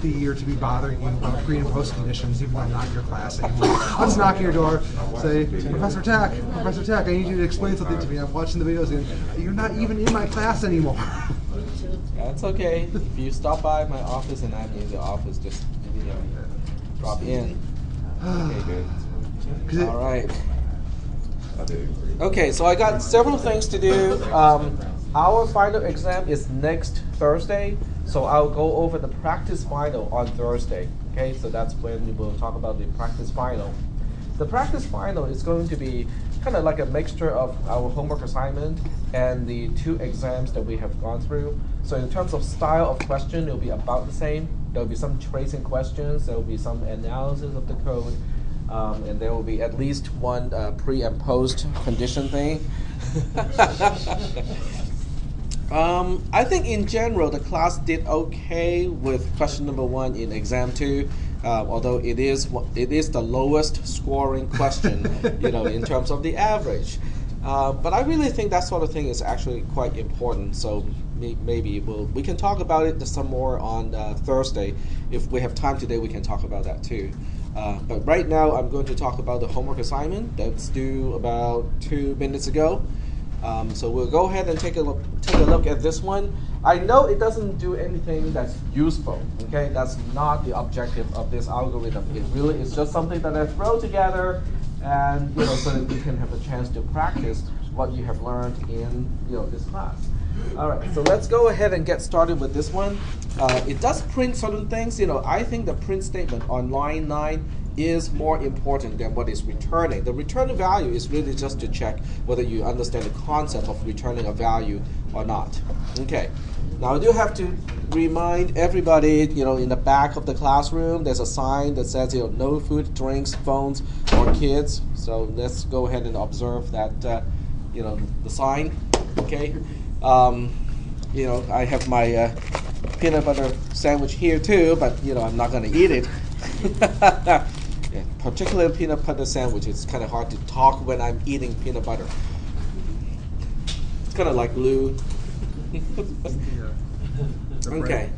the year to be bothering you about pre and post conditions, even though I'm not in your class anymore. I'll just knock on your door, say, Professor Tech, I need you to explain something to me. I'm watching the videos and you're not even in my class anymore. That's okay. If you stop by my office and I'm in the office, just drop in. Okay, good. All right. Okay, so I got several things to do. Our final exam is next Thursday, so I'll go over the practice final on Thursday. Okay, so that's when we will talk about the practice final. The practice final is going to be kind of like a mixture of our homework assignment and the 2 exams that we have gone through. So in terms of style of question, it'll be about the same. There'll be some tracing questions, there'll be some analysis of the code, and there will be at least one pre and post condition thing. I think in general the class did okay with question number 1 in exam 2, although it is the lowest scoring question, in terms of the average. But I really think that sort of thing is actually quite important. So maybe we can talk about it some more on Thursday. If we have time today, we can talk about that too. But right now, I'm going to talk about the homework assignment that's due about 2 minutes ago. So we'll go ahead and take a look at this one. I know it doesn't do anything that's useful. Okay, that's not the objective of this algorithm. It really is just something that I throw together, and so that you can have a chance to practice what you have learned in this class. All right, so let's go ahead and get started with this one. It does print certain things. I think the print statement on line 9 is more important than what is returning. The return value is really just to check whether you understand the concept of returning a value or not. Okay. Now I do have to remind everybody, in the back of the classroom, there's a sign that says, no food, drinks, phones, or kids. So let's go ahead and observe that, the sign. Okay. I have my peanut butter sandwich here too, but I'm not going to eat it. Yeah, particularly peanut butter sandwich. It's kind of hard to talk when I'm eating peanut butter. It's kind of like glue. Okay.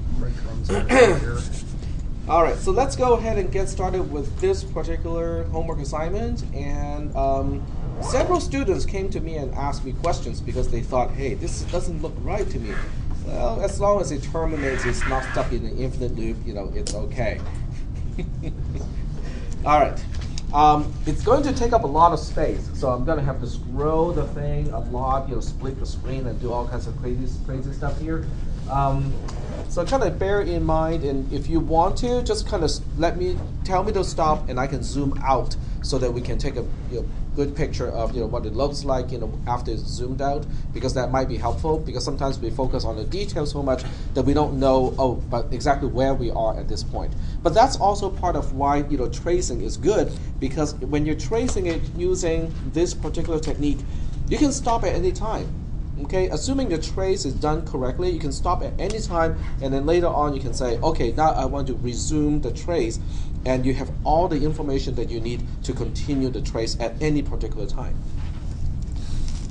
All right, so let's go ahead and get started with this particular homework assignment. And several students came to me and asked me questions because they thought, hey, this doesn't look right to me. Well, as long as it terminates, it's not stuck in an infinite loop, it's okay. All right. It's going to take up a lot of space, so I'm going to have to scroll the thing a lot, split the screen and do all kinds of crazy stuff here. So kind of bear in mind, and if you want to, just kind of tell me to stop, and I can zoom out so that we can take a good picture of what it looks like after it's zoomed out, because that might be helpful, because sometimes we focus on the details so much that we don't know but exactly where we are at this point. But that's also part of why tracing is good, because when you're tracing it using this particular technique, you can stop at any time. Okay, assuming the trace is done correctly, you can stop at any time, and then later on you can say, okay, now I want to resume the trace, and you have all the information that you need to continue the trace at any particular time.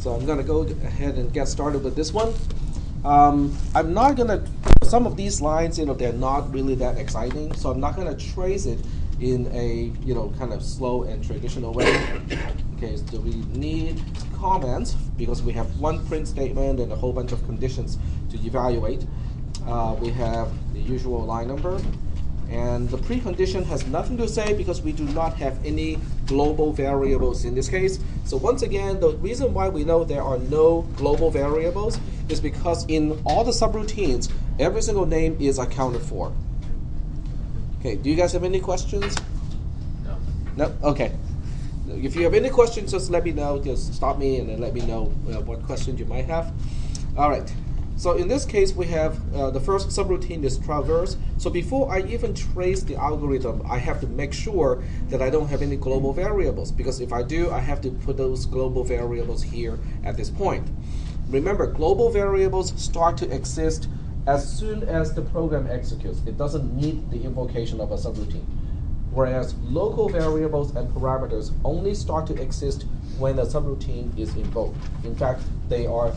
So I'm going to go ahead and get started with this one. I'm not going to, some of these lines, they're not really that exciting, so I'm not going to trace it in a, kind of slow and traditional way. Okay, so we need comments because we have one print statement and a whole bunch of conditions to evaluate. We have the usual line number, and the precondition has nothing to say because we do not have any global variables in this case. So once again, the reason why we know there are no global variables is because in all the subroutines, every single name is accounted for. Okay, do you guys have any questions? No. No? Okay. If you have any questions, just let me know. Just stop me and then let me know what questions you might have. All right. So in this case, we have the first subroutine is traverse. So before I even trace the algorithm, I have to make sure that I don't have any global variables, because if I do, I have to put those global variables here at this point. Remember, global variables start to exist as soon as the program executes. It doesn't need the invocation of a subroutine. whereas local variables and parameters only start to exist when a subroutine is invoked. In fact, they are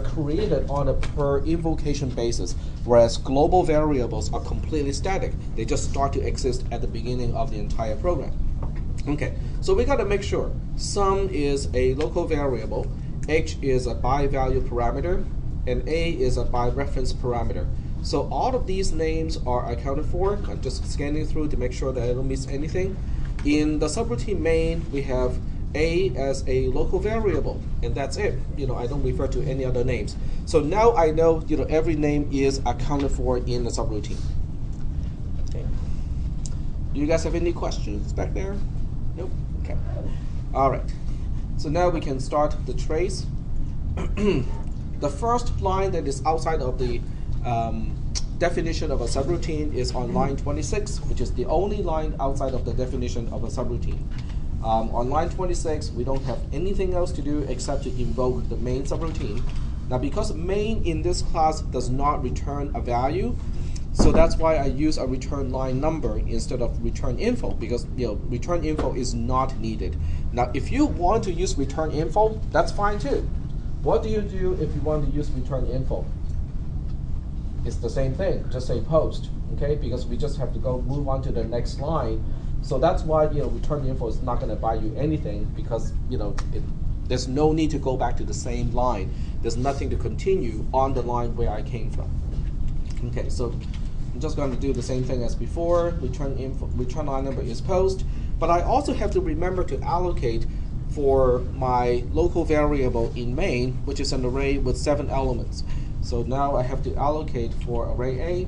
created on a per invocation basis, whereas global variables are completely static. They just start to exist at the beginning of the entire program. Okay, so we got to make sure sum is a local variable, h is a by value parameter, and a is a by reference parameter. So all of these names are accounted for. I'm just scanning through to make sure that I don't miss anything. In the subroutine main, we have a as a local variable, and that's it. I don't refer to any other names. So now I know, every name is accounted for in the subroutine. Okay. Do you guys have any questions back there? Nope. Okay. All right. So now we can start the trace. The first line that is outside of the definition of a subroutine is on line 26, which is the only line outside of the definition of a subroutine. On line 26, we don't have anything else to do except to invoke the main subroutine. Now, because main in this class does not return a value, so that's why I use a return line number instead of return info, because return info is not needed. Now, if you want to use return info, that's fine too. What do you do if you want to use return info? It's the same thing, just say post, okay? Because we just have to move on to the next line. So that's why return info is not going to buy you anything, because there's no need to go back to the same line. There's nothing to continue on the line where I came from. Okay, so I'm just going to do the same thing as before. Return line number is post, but I also have to remember to allocate for my local variable in main, which is an array with 7 elements. So now I have to allocate for array A,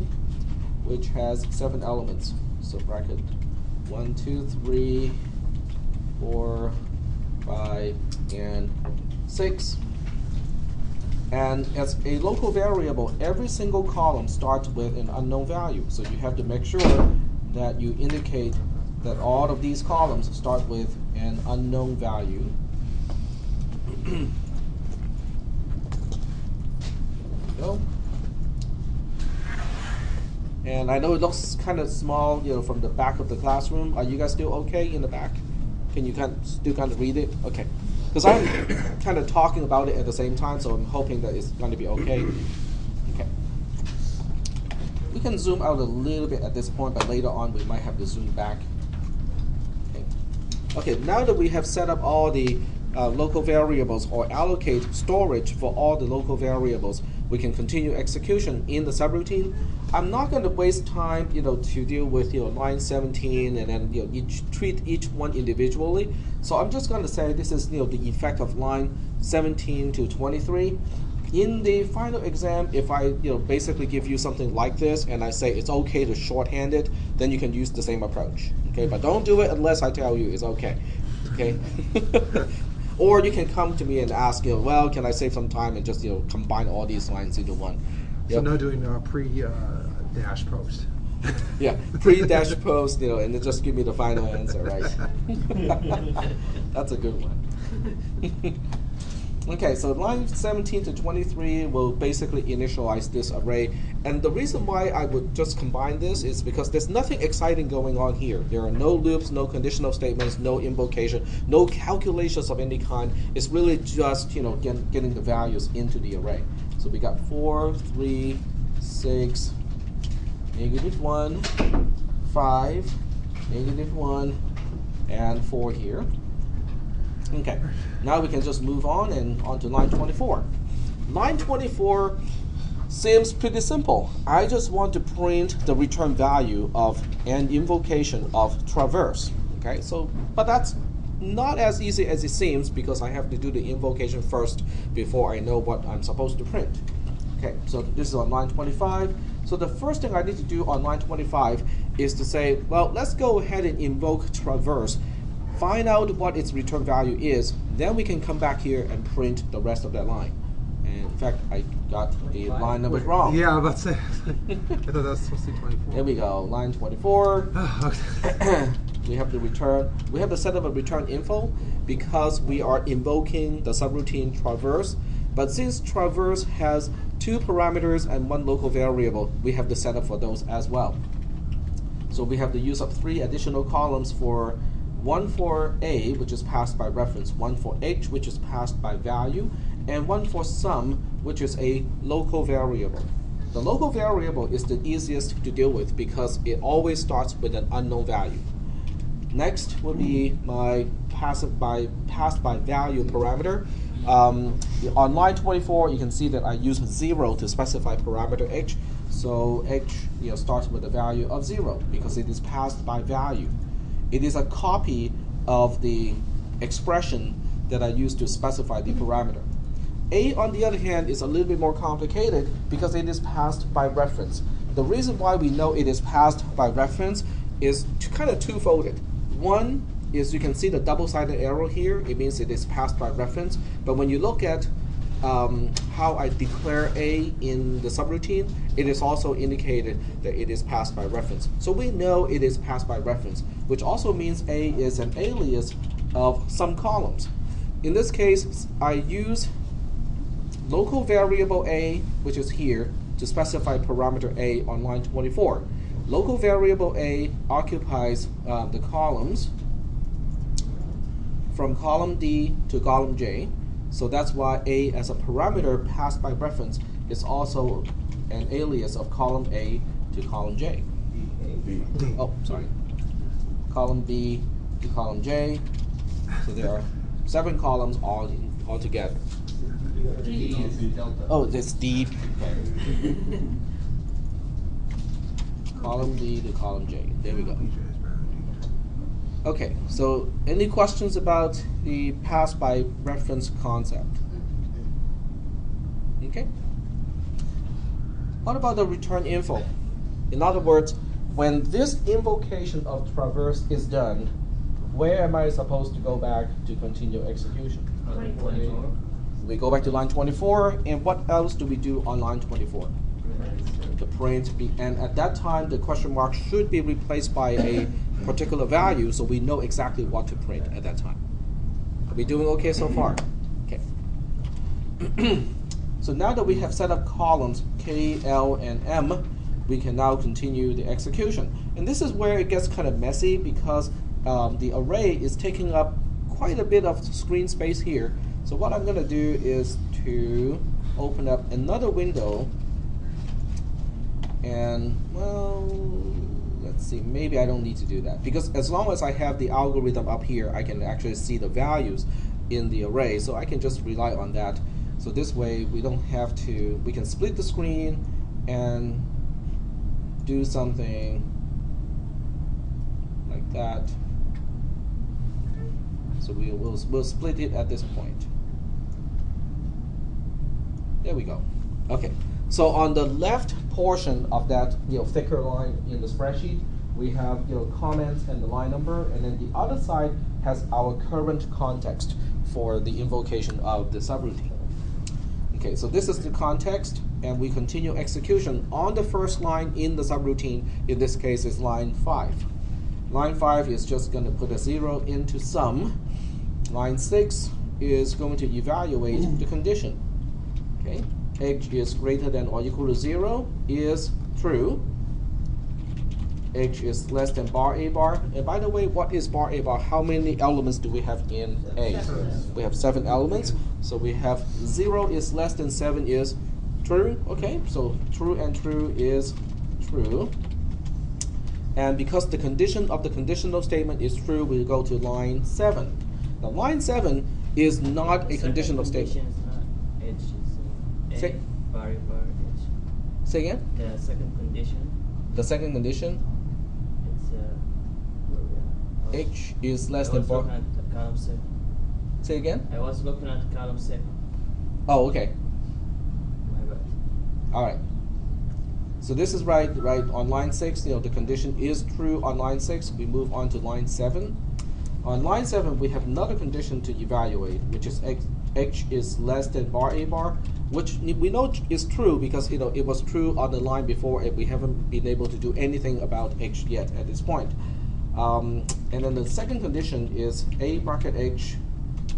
which has 7 elements. So bracket 1, 2, 3, 4, 5, and 6. And as a local variable, every single column starts with an unknown value. So you have to make sure that you indicate that all of these columns start with an unknown value. Go. And I know it looks kind of small, from the back of the classroom. Are you guys still okay in the back? Can you still read it? Okay. Because I'm kind of talking about it at the same time, so I'm hoping that it's going to be okay. Okay. We can zoom out a little bit at this point, but later on we might have to zoom back. Okay, now that we have set up all the local variables or allocate storage for all the local variables, we can continue execution in the subroutine. I'm not going to waste time, to deal with line 17 and then treat each one individually. So I'm just going to say this is the effect of line 17 to 23. In the final exam, if I basically give you something like this and I say it's okay to shorthand it, then you can use the same approach. Okay, but don't do it unless I tell you it's okay. Okay. Or you can come to me and ask, well, can I save some time and just combine all these lines into one? So no doing pre-dash post. Yeah, pre-dash post, and then just give me the final answer, right? That's a good one. Okay, so line 17 to 23 will basically initialize this array. And the reason why I would just combine this is because there's nothing exciting going on here. There are no loops, no conditional statements, no invocation, no calculations of any kind. It's really just, getting the values into the array. So we got 4, 3, 6, -1, 5, -1, and 4 here. Okay, now we can just move on and on to line 24. Line 24 seems pretty simple. I just want to print the return value of an invocation of traverse. Okay, but that's not as easy as it seems because I have to do the invocation first before I know what I'm supposed to print. Okay, so this is on line 25. So the first thing I need to do on line 25 is to say, well, let's go ahead and invoke traverse. Find out what its return value is, then we can come back here and print the rest of that line. And in fact, I got the line numbers wrong. Yeah, I was about to say. I thought that was supposed to be 24. There we go, line 24. We have to set up a return info because we are invoking the subroutine traverse. But since traverse has 2 parameters and 1 local variable, we have to set up for those as well. So we have the use of 3 additional columns for one for A, which is passed by reference, one for H, which is passed by value, and one for sum, which is a local variable. The local variable is the easiest to deal with because it always starts with an unknown value. Next will be my passed by value parameter. On line 24, you can see that I use 0 to specify parameter H. So H starts with a value of 0 because it is passed by value. It is a copy of the expression that I used to specify the parameter. A, on the other hand, is a little bit more complicated because it is passed by reference. The reason why we know it is passed by reference is kind of twofold. One is you can see the double-sided arrow here. It means it is passed by reference. But when you look at how I declare A in the subroutine, it is also indicated that it is passed by reference. So we know it is passed by reference, which also means A is an alias of some columns. In this case, I use local variable A, which is here, to specify parameter A on line 24. Local variable A occupies the columns from column D to column J. So that's why A as a parameter passed by reference is also an alias of column A to column J. Oh, sorry. Column B to column J. So there are 7 columns all together. Oh, this D. Okay. Column D to column J. There we go. Okay, so any questions about the pass by reference concept? Okay. What about the return info? In other words, when this invocation of traverse is done, where am I supposed to go back to continue execution? We go back to line 24, and what else do we do on line 24? The print, and at that time, the question mark should be replaced by a particular value, so we know exactly what to print at that time. Are we doing okay so far? Okay. So now that we have set up columns K, L, and M, we can now continue the execution. And this is where it gets kind of messy because the array is taking up quite a bit of screen space here. So what I'm going to do is to open up another window, and well, let's see, maybe I don't need to do that because as long as I have the algorithm up here, I can actually see the values in the array, so I can just rely on that. So this way we don't have to, we can split the screen and do something like that. So we'll split it at this point. There we go. Okay. So on the left portion of that thicker line in the spreadsheet, we have comments and the line number, and then the other side has our current context for the invocation of the subroutine. Okay, so this is the context, and we continue execution on the first line in the subroutine. In this case, is line 5. Line 5 is just going to put a 0 into sum. Line 6 is going to evaluate the condition. Okay, H is greater than or equal to 0 is true. H is less than bar A bar. And by the way, what is bar A bar? How many elements do we have in A? 7. We have 7 elements. So we have 0 is less than 7 is true. Okay, so true and true is true. And because the condition of the conditional statement is true, we go to line 7. Now line 7 is not a conditional statement. Say, say again? The second condition. The second condition? It's H is less than bar. at column 7. Say again? I was looking at column 7. Oh, okay. My bad. All right. So this is right on line 6. The condition is true on line 6. We move on to line 7. On line 7, we have another condition to evaluate, which is H is less than bar A bar, which we know is true because it was true on the line before, and we haven't been able to do anything about H yet at this point. And then the second condition is A bracket H.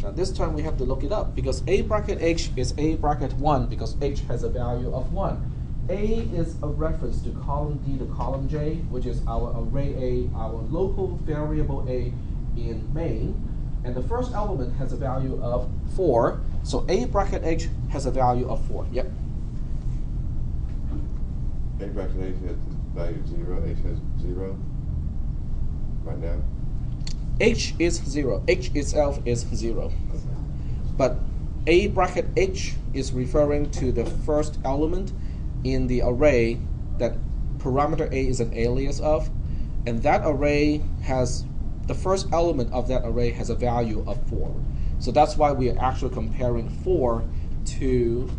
Now this time we have to look it up because A bracket H is A bracket 1 because H has a value of 1. A is a reference to column D to column J, which is our array A, our local variable A in main. And the first element has a value of 4. So A bracket H has a value of 4. Yep. A bracket H has value 0. H has 0 right now. H is 0. H itself is 0. But A bracket H is referring to the first element in the array that parameter A is an alias of. And that array has, the first element of that array has a value of 4. So that's why we are actually comparing 4 to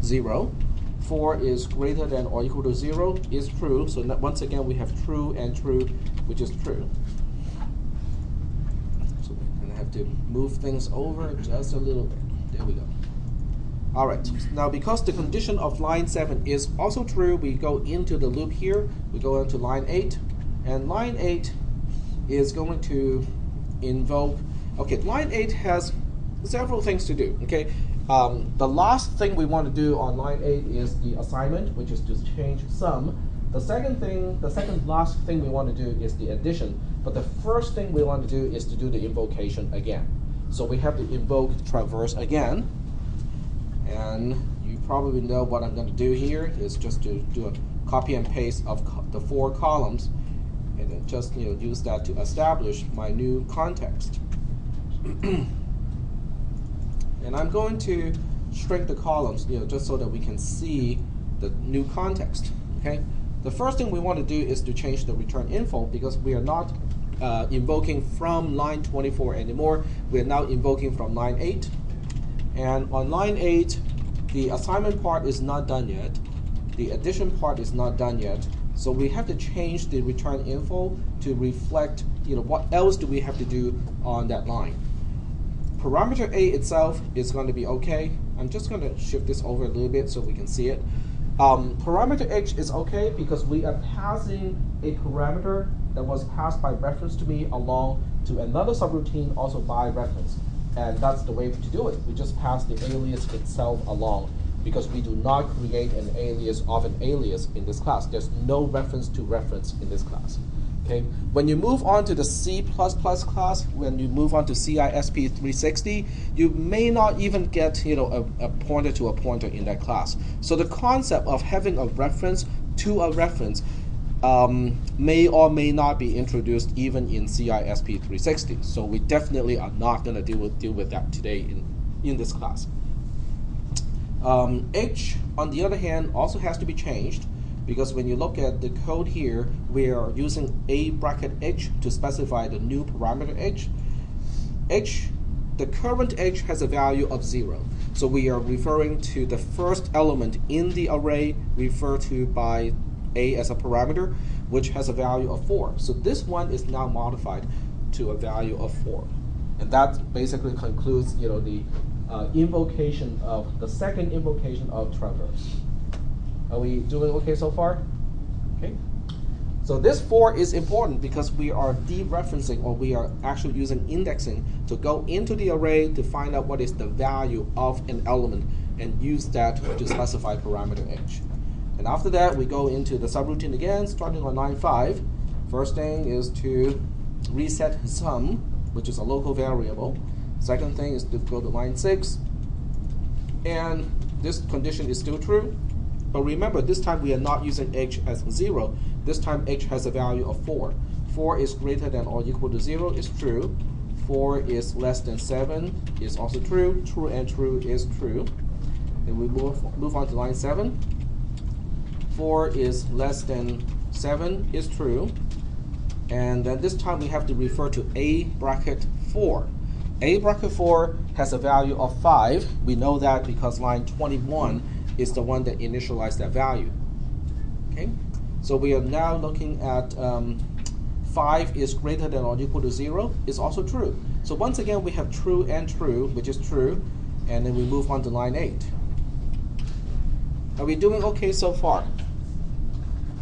0. 4 is greater than or equal to 0 is true. So once again, we have true and true, which is true. So we're going to have to move things over just a little bit. There we go. All right. Now, because the condition of line 7 is also true, we go into the loop here. We go into line 8. And line 8 is going to invoke. Okay, line 8 has several things to do. Okay. The last thing we want to do on line 8 is the assignment, which is to change sum. The second last thing we want to do is the addition. But the first thing we want to do is to do the invocation again. So we have to invoke traverse again. And you probably know what I'm going to do here is just to do a copy and paste of the 4 columns, and then just use that to establish my new context. And I'm going to shrink the columns, just so that we can see the new context. Okay. The first thing we want to do is to change the return info, because we are not invoking from line 24 anymore. We are now invoking from line 8. And on line 8, the assignment part is not done yet. The addition part is not done yet. So we have to change the return info to reflect, what else do we have to do on that line. Parameter A itself is going to be okay. I'm just going to shift this over a little bit so we can see it. Parameter H is okay because we are passing a parameter that was passed by reference to me along to another subroutine also by reference. And that's the way to do it. We just pass the alias itself along, because we do not create an alias of an alias in this class. There's no reference to reference in this class. Okay. When you move on to the C++ class, when you move on to cisp300, you may not even get a pointer to a pointer in that class. So the concept of having a reference to a reference may or may not be introduced even in cisp300. So we definitely are not going to deal with that today in this class. H, on the other hand, also has to be changed, because when you look at the code here, we are using A bracket H to specify the new parameter H. The current H has a value of 0. So we are referring to the first element in the array referred to by A as a parameter, which has a value of 4. So this one is now modified to a value of 4. And that basically concludes the invocation of the second invocation of traverse. Are we doing okay so far? Okay. So this 4 is important because we are dereferencing, or we are actually using indexing to go into the array to find out what is the value of an element and use that to specify parameter H. And after that, we go into the subroutine again, starting on line 5. First thing is to reset sum, which is a local variable. Second thing is to go to line 6. And this condition is still true. But remember, this time we are not using H as 0. This time H has a value of 4. 4 is greater than or equal to 0 is true. 4 is less than 7 is also true. True and true is true. Then we move on to line 7. 4 is less than 7 is true. And then this time we have to refer to A bracket 4. A bracket 4 has a value of 5. We know that because line 21 is the one that initialized that value. Okay, so we are now looking at 5 is greater than or equal to 0 is also true. So once again, we have true and true, which is true, and then we move on to line 8. Are we doing okay so far?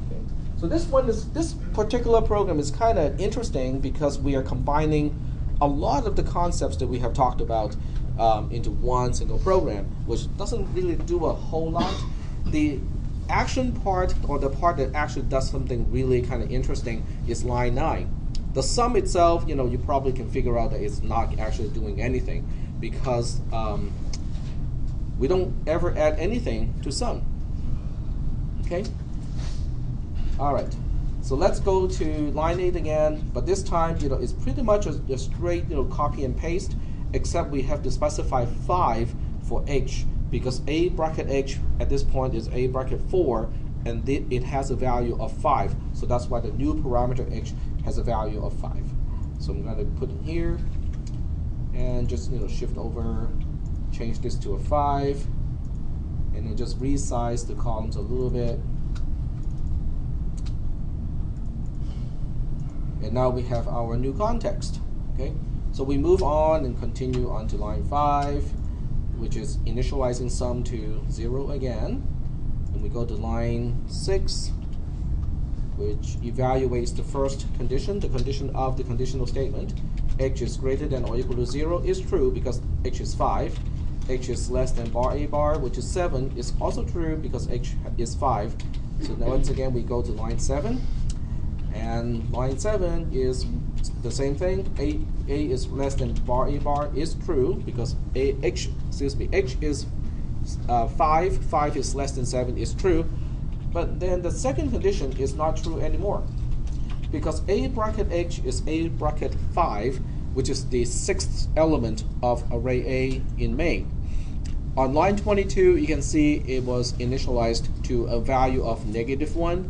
Okay. So this particular program is kind of interesting because we are combining a lot of the concepts that we have talked about into one single program, which doesn't really do a whole lot. the action part, or the part that actually does something really kind of interesting, is line 9. The sum itself, you probably can figure out that it's not actually doing anything, because we don't ever add anything to sum. Okay? All right. So let's go to line 8 again, but this time, it's pretty much a straight, copy and paste, except we have to specify 5 for h, because a bracket h at this point is a bracket 4, and it has a value of 5. So that's why the new parameter h has a value of 5. So I'm going to put in here, and just shift over, change this to a 5, and then just resize the columns a little bit. And now we have our new context. Okay, so we move on and continue on to line 5, which is initializing sum to 0 again. And we go to line 6, which evaluates the first condition, the condition of the conditional statement. H is greater than or equal to 0 is true because h is 5. H is less than bar a bar, which is 7, is also true because h is 5. So now once again we go to line 7. And line 7 is the same thing. A is less than bar a bar is true because h is 5. 5 is less than 7 is true. But then the second condition is not true anymore, because a bracket h is a bracket 5, which is the 6th element of array A in main. On line 22, you can see it was initialized to a value of -1.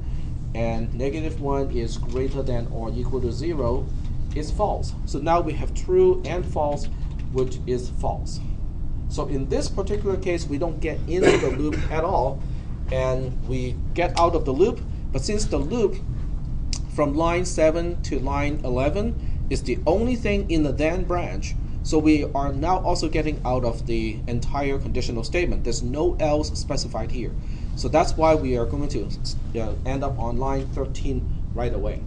And -1 is greater than or equal to 0 is false. So now we have true and false, which is false. So in this particular case, we don't get into the loop at all, and we get out of the loop. But since the loop from line 7 to line 11 is the only thing in the then branch, so we are now also getting out of the entire conditional statement. There's no else specified here. So that's why we are going to end up on line 13 right away,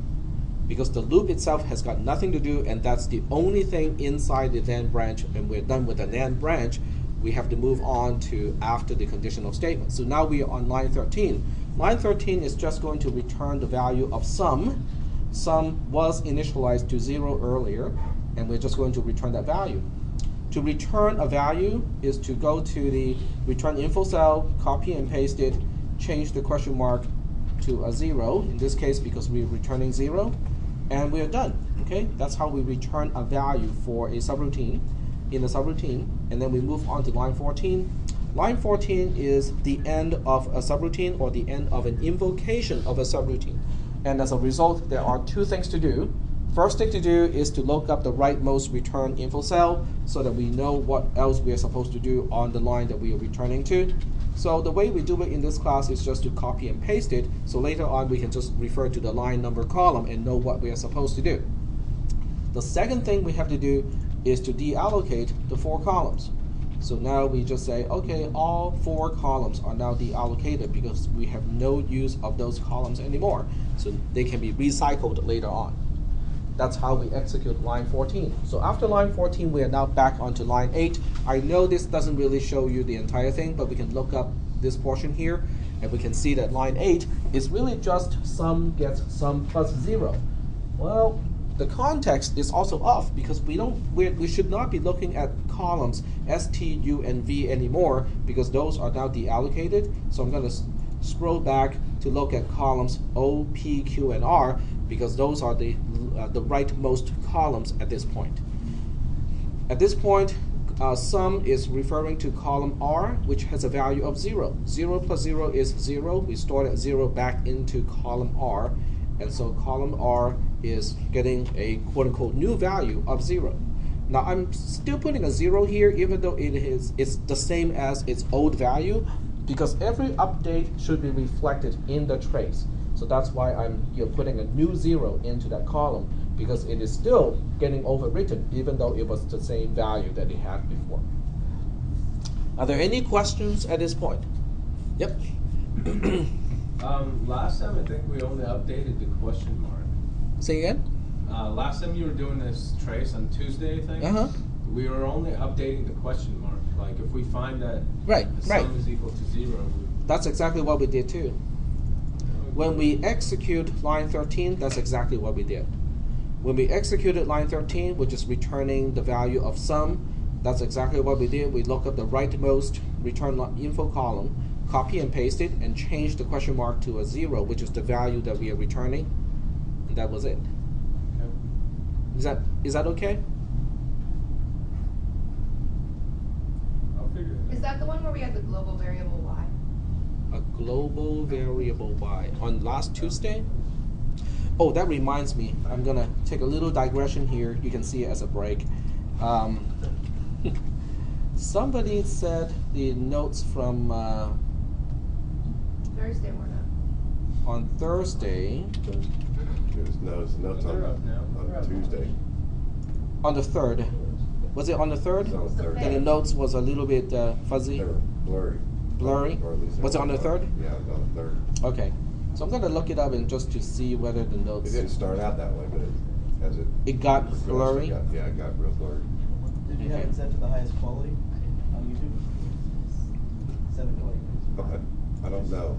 because the loop itself has got nothing to do, and that's the only thing inside the then branch, and we're done with the then branch. We have to move on to after the conditional statement. So now we are on line 13. Line 13 is just going to return the value of sum. Sum was initialized to 0 earlier, and we're just going to return that value. To return a value is to go to the return info cell, copy and paste it, change the question mark to a 0, in this case because we're returning 0, and we're done. Okay, that's how we return a value for a subroutine in the subroutine, and then we move on to line 14. Line 14 is the end of a subroutine, or the end of an invocation of a subroutine. And as a result, there are 2 things to do. First thing to do is to look up the rightmost return info cell so that we know what else we are supposed to do on the line that we are returning to. So the way we do it in this class is just to copy and paste it, so later on we can just refer to the line number column and know what we are supposed to do. The second thing we have to do is to deallocate the 4 columns. So now we just say, okay, all 4 columns are now deallocated because we have no use of those columns anymore. So they can be recycled later on. That's how we execute line 14. So after line 14, we are now back onto line 8. I know this doesn't really show you the entire thing, but we can look up this portion here, and we can see that line 8 is really just sum gets sum plus 0. Well, the context is also off because we should not be looking at columns S, T, U, and V anymore because those are now deallocated. So I'm going to scroll back to look at columns O, P, Q, and R because those are the rightmost columns at this point. At this point, sum is referring to column R, which has a value of 0. 0 plus 0 is 0. We store that 0 back into column R, and so column R is getting a quote-unquote new value of 0. Now I'm still putting a 0 here, even though it's the same as its old value, because every update should be reflected in the trace. So that's why I'm putting a new 0 into that column, because it is still getting overwritten, even though it was the same value that it had before. Are there any questions at this point? Yep. Last time I think we only updated the question mark. Say again? Last time you were doing this trace on Tuesday, I think. We were only updating the question mark. Like if we find that the sum is equal to 0, that's exactly what we did too. When we execute line 13, that's exactly what we did. When we executed line 13, which is returning the value of sum, that's exactly what we did. We look up the rightmost return info column, copy and paste it, and change the question mark to a 0, which is the value that we are returning, and that was it. Is that okay? I'll figure it out. Is that the one where we had the global variable y? A global variable y on last Tuesday. Oh, that reminds me. I'm gonna take a little digression here. You can see it as a break. Somebody said the notes from Thursday were not. on Thursday, There's notes They're up now. on Tuesday. on the 3rd. Was it on the 3rd? It's on the third. Then the notes was a little bit fuzzy. They were blurry. Blurry? Or at least Was it on the 3rd? Yeah, it was on the 3rd. Okay. So I'm gonna look it up and just to see whether the It notes. didn't start out that way, but as it It got progressed, blurry? it got real blurry. Did you have it set to the highest quality on YouTube? 720. I don't know.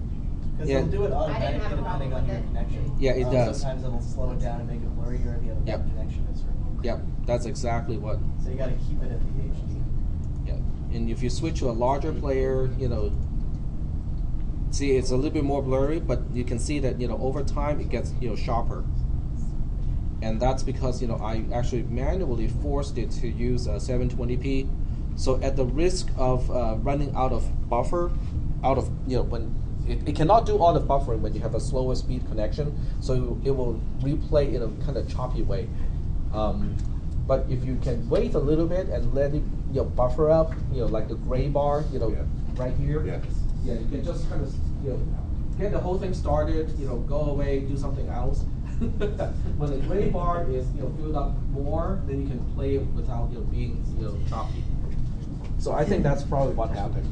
Because Yeah. it'll do it I didn't automatically have a depending problem on your with it. connection. Yeah, it does. Sometimes it'll slow it down and make it blurrier if you have a bad Yep. connection at certain points. Yep, that's exactly what. So you gotta keep it at the HD. Yeah, and if you switch to a larger player, see it's a little bit more blurry, but you can see that over time it gets sharper. And that's because I actually manually forced it to use 720p. So at the risk of running out of buffer, when it cannot do all the buffering when you have a slower speed connection, so it will replay in a kind of choppy way. But if you can wait a little bit and let it buffer up, like the gray bar, Yeah. right here. Yeah. Yeah, you can just kind of get the whole thing started, go away, do something else. When the gray bar is filled up more, then you can play it without being choppy. So I think that's probably what happened.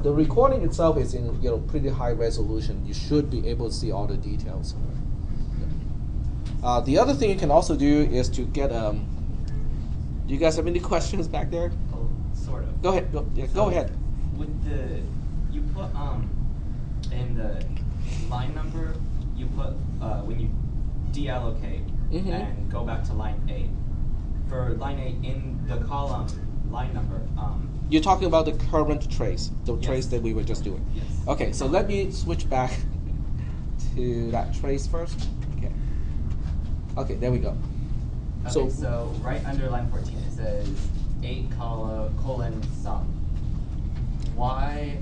The recording itself is in pretty high resolution. You should be able to see all the details. The other thing you can also do is to get do you guys have any questions back there? Oh, sort of. Go ahead. Go ahead. With you put in the line number, you put when you deallocate Mhm. and go back to line 8. For line 8 in the column line number, You're talking about the current trace, the Yes. trace that we were just doing. Yes. Okay, so let me switch back to that trace first. Okay. Okay, there we go. okay, so right under line 14 it says 8 colon sum. Why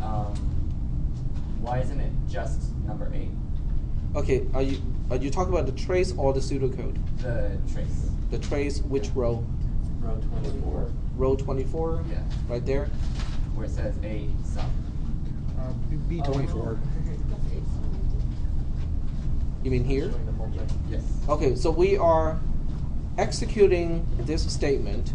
isn't it just number 8? Okay, are you talking about the trace or the pseudocode? The trace. The trace, which row? Row 24. Row 24? Yeah. Right there? Where it says 8 sum. B24. You mean here? Showing the whole thing. Yes. Okay, so we are executing this statement.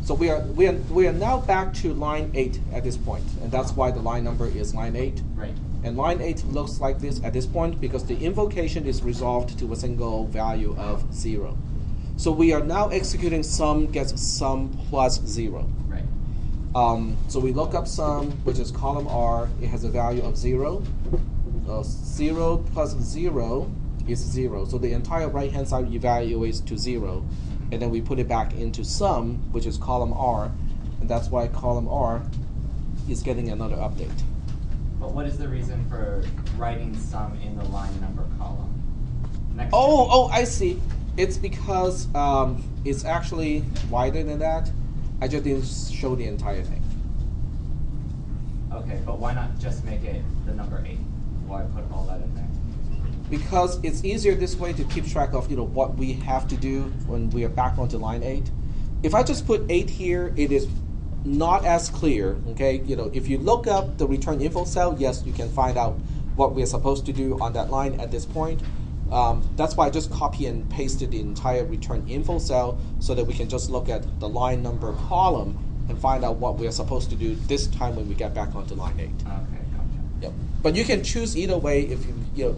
So we are now back to line 8 at this point, and that's why the line number is line 8. Right. And line 8 looks like this at this point because the invocation is resolved to a single value of 0. So we are now executing sum gets sum plus 0. Right. So we look up sum, which is column R. It has a value of 0. 0 plus 0 is 0. So the entire right-hand side evaluates to 0. And then we put it back into sum, which is column R. And that's why column R is getting another update. But what is the reason for writing sum in the line number column? Next to Oh, I see. It's because it's actually wider than that. I just didn't show the entire thing. Okay, but why not just make it the number 8? Why put all that in there? Because it's easier this way to keep track of what we have to do when we are back onto line 8. If I just put 8 here, it is not as clear. Okay, if you look up the return info cell, yes, you can find out what we are supposed to do on that line at this point. That's why I just copy and pasted the entire return info cell so that we can just look at the line number column and find out what we are supposed to do this time when we get back onto line 8. Okay, gotcha. Yep. But you can choose either way if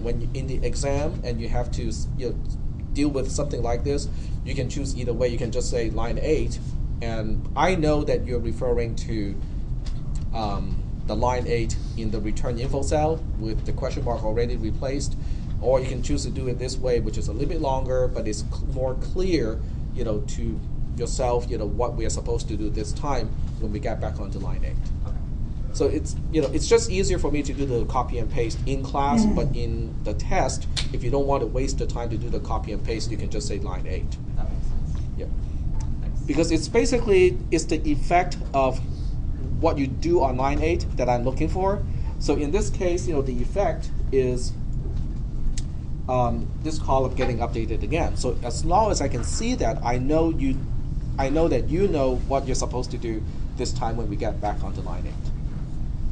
when you in the exam and you have to deal with something like this, you can choose either way. You can just say line 8, and I know that you're referring to the line 8 in the return info cell with the question mark already replaced, or you can choose to do it this way, which is a little bit longer, but it's more clear, to yourself, what we are supposed to do this time when we get back onto line 8. Okay. So it's just easier for me to do the copy and paste in class, but in the test, if you don't want to waste the time to do the copy and paste, you can just say line 8. That makes sense. Yep. Thanks. Because it's the effect of what you do on line 8 that I'm looking for. So in this case, the effect is this column getting updated again. So as long as I can see that, I know that you know what you're supposed to do this time when we get back onto line 8.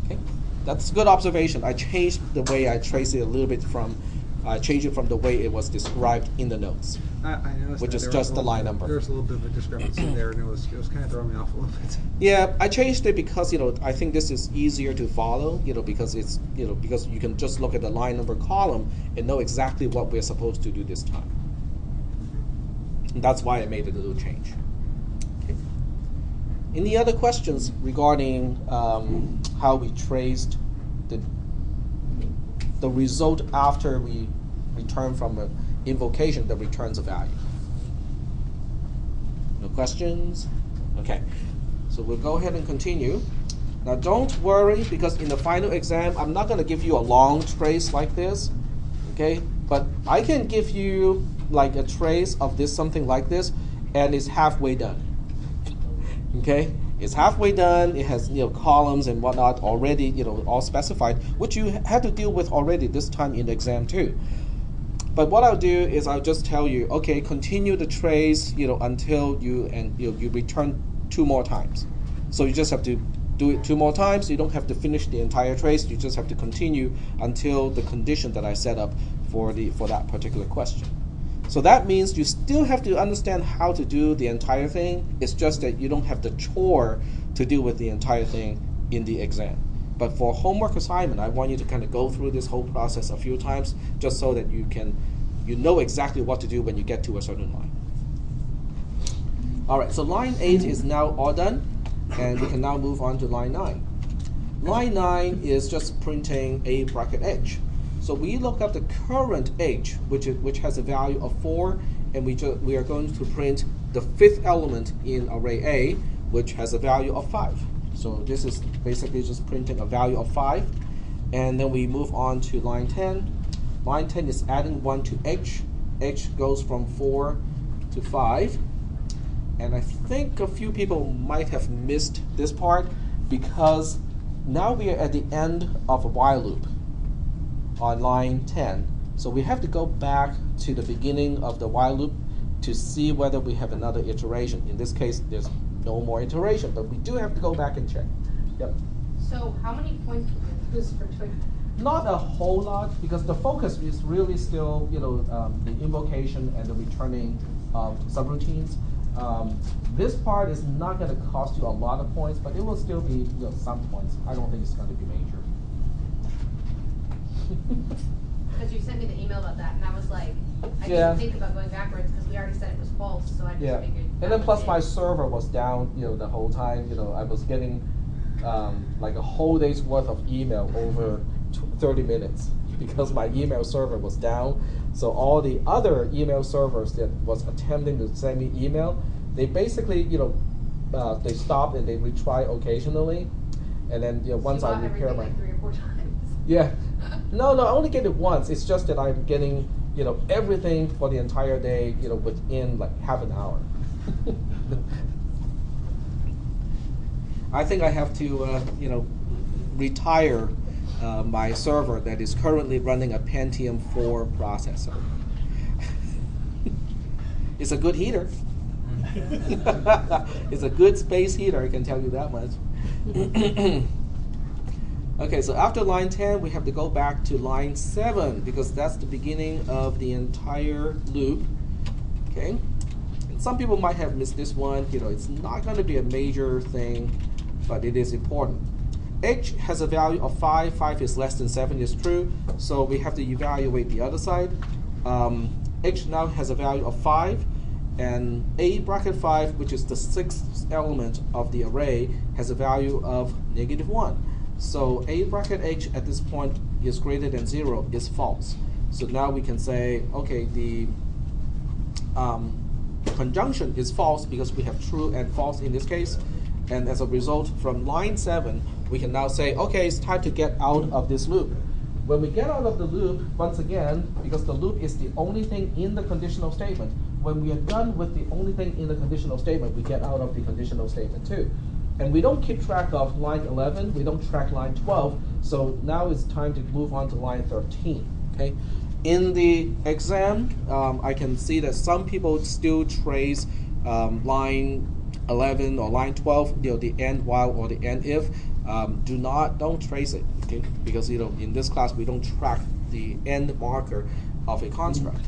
Okay, that's a good observation. I changed the way I trace it a little bit change it from the way it was described in the notes. I noticed Which that is there just was the line number. There was a little bit of a discrepancy there, and it was kind of throwing me off a little bit. Yeah, I changed it because I think this is easier to follow. Because it's because you can just look at the line number column and know exactly what we're supposed to do this time. And that's why I made a little change. Okay. Any other questions regarding how we traced the result after we return from an invocation that returns a value? No questions? Okay. So we'll go ahead and continue. Now don't worry, because in the final exam, I'm not going to give you a long trace like this, okay? But I can give you like a trace of this, something like this, and it's halfway done. Okay? It's halfway done. It has columns and whatnot already all specified, which you had to deal with already this time in the exam too. But what I'll do is I'll just tell you, okay, continue the trace until you return 2 more times. So you just have to do it 2 more times. You don't have to finish the entire trace. You just have to continue until the condition that I set up for that particular question. So that means you still have to understand how to do the entire thing. It's just that you don't have the chore to deal with the entire thing in the exam. But for homework assignment, I want you to kind of go through this whole process a few times just so that you know exactly what to do when you get to a certain line. All right, so line 8 is now all done, and we can now move on to line 9. Line 9 is just printing a bracket H. So we look up the current H, which has a value of 4, and we are going to print the 5th element in array A, which has a value of 5. So this is basically just printing a value of 5. And then we move on to line 10. Line 10 is adding 1 to H. H goes from 4 to 5. And I think a few people might have missed this part because now we are at the end of a while loop on line 10. So we have to go back to the beginning of the while loop to see whether we have another iteration. In this case, there's no more iteration, but we do have to go back and check. Yep. So how many points did you lose for doing that? Not a whole lot, because the focus is really still, the invocation and the returning subroutines. This part is not going to cost you a lot of points, but it will still be some points. I don't think it's going to be major. Because you sent me the email about that, and I was like, I Yeah. didn't think about going backwards because we already said it was false, so I just Yeah, figured. and then plus my server was down, the whole time. I was getting like a whole day's worth of email over 30 minutes because my email server was down. So all the other email servers that was attempting to send me email, they basically, they stop and they retry occasionally, and then once I repair my. Like 3 or 4 times. Yeah, no, I only get it once. It's just that I'm getting, everything for the entire day, within like half an hour. I think I have to, retire my server that is currently running a Pentium 4 processor. It's a good heater. It's a good space heater, I can tell you that much. Okay, so after line 10, we have to go back to line 7 because that's the beginning of the entire loop. Okay, and some people might have missed this one. It's not going to be a major thing, but it is important. H has a value of 5. 5 is less than 7 is true, so we have to evaluate the other side. H now has a value of 5, and A bracket 5, which is the 6th element of the array, has a value of -1. So a bracket h at this point is greater than 0 is false. So now we can say, okay, the conjunction is false because we have true and false in this case. And as a result, from line 7, we can now say, okay, it's time to get out of this loop. When we get out of the loop, once again, because the loop is the only thing in the conditional statement, when we are done with the only thing in the conditional statement, we get out of the conditional statement too. And we don't keep track of line 11, we don't track line 12, so now it's time to move on to line 13, okay? In the exam, I can see that some people still trace line 11 or line 12, the end while or the end if. Don't trace it, okay? Because in this class we don't track the end marker of a construct.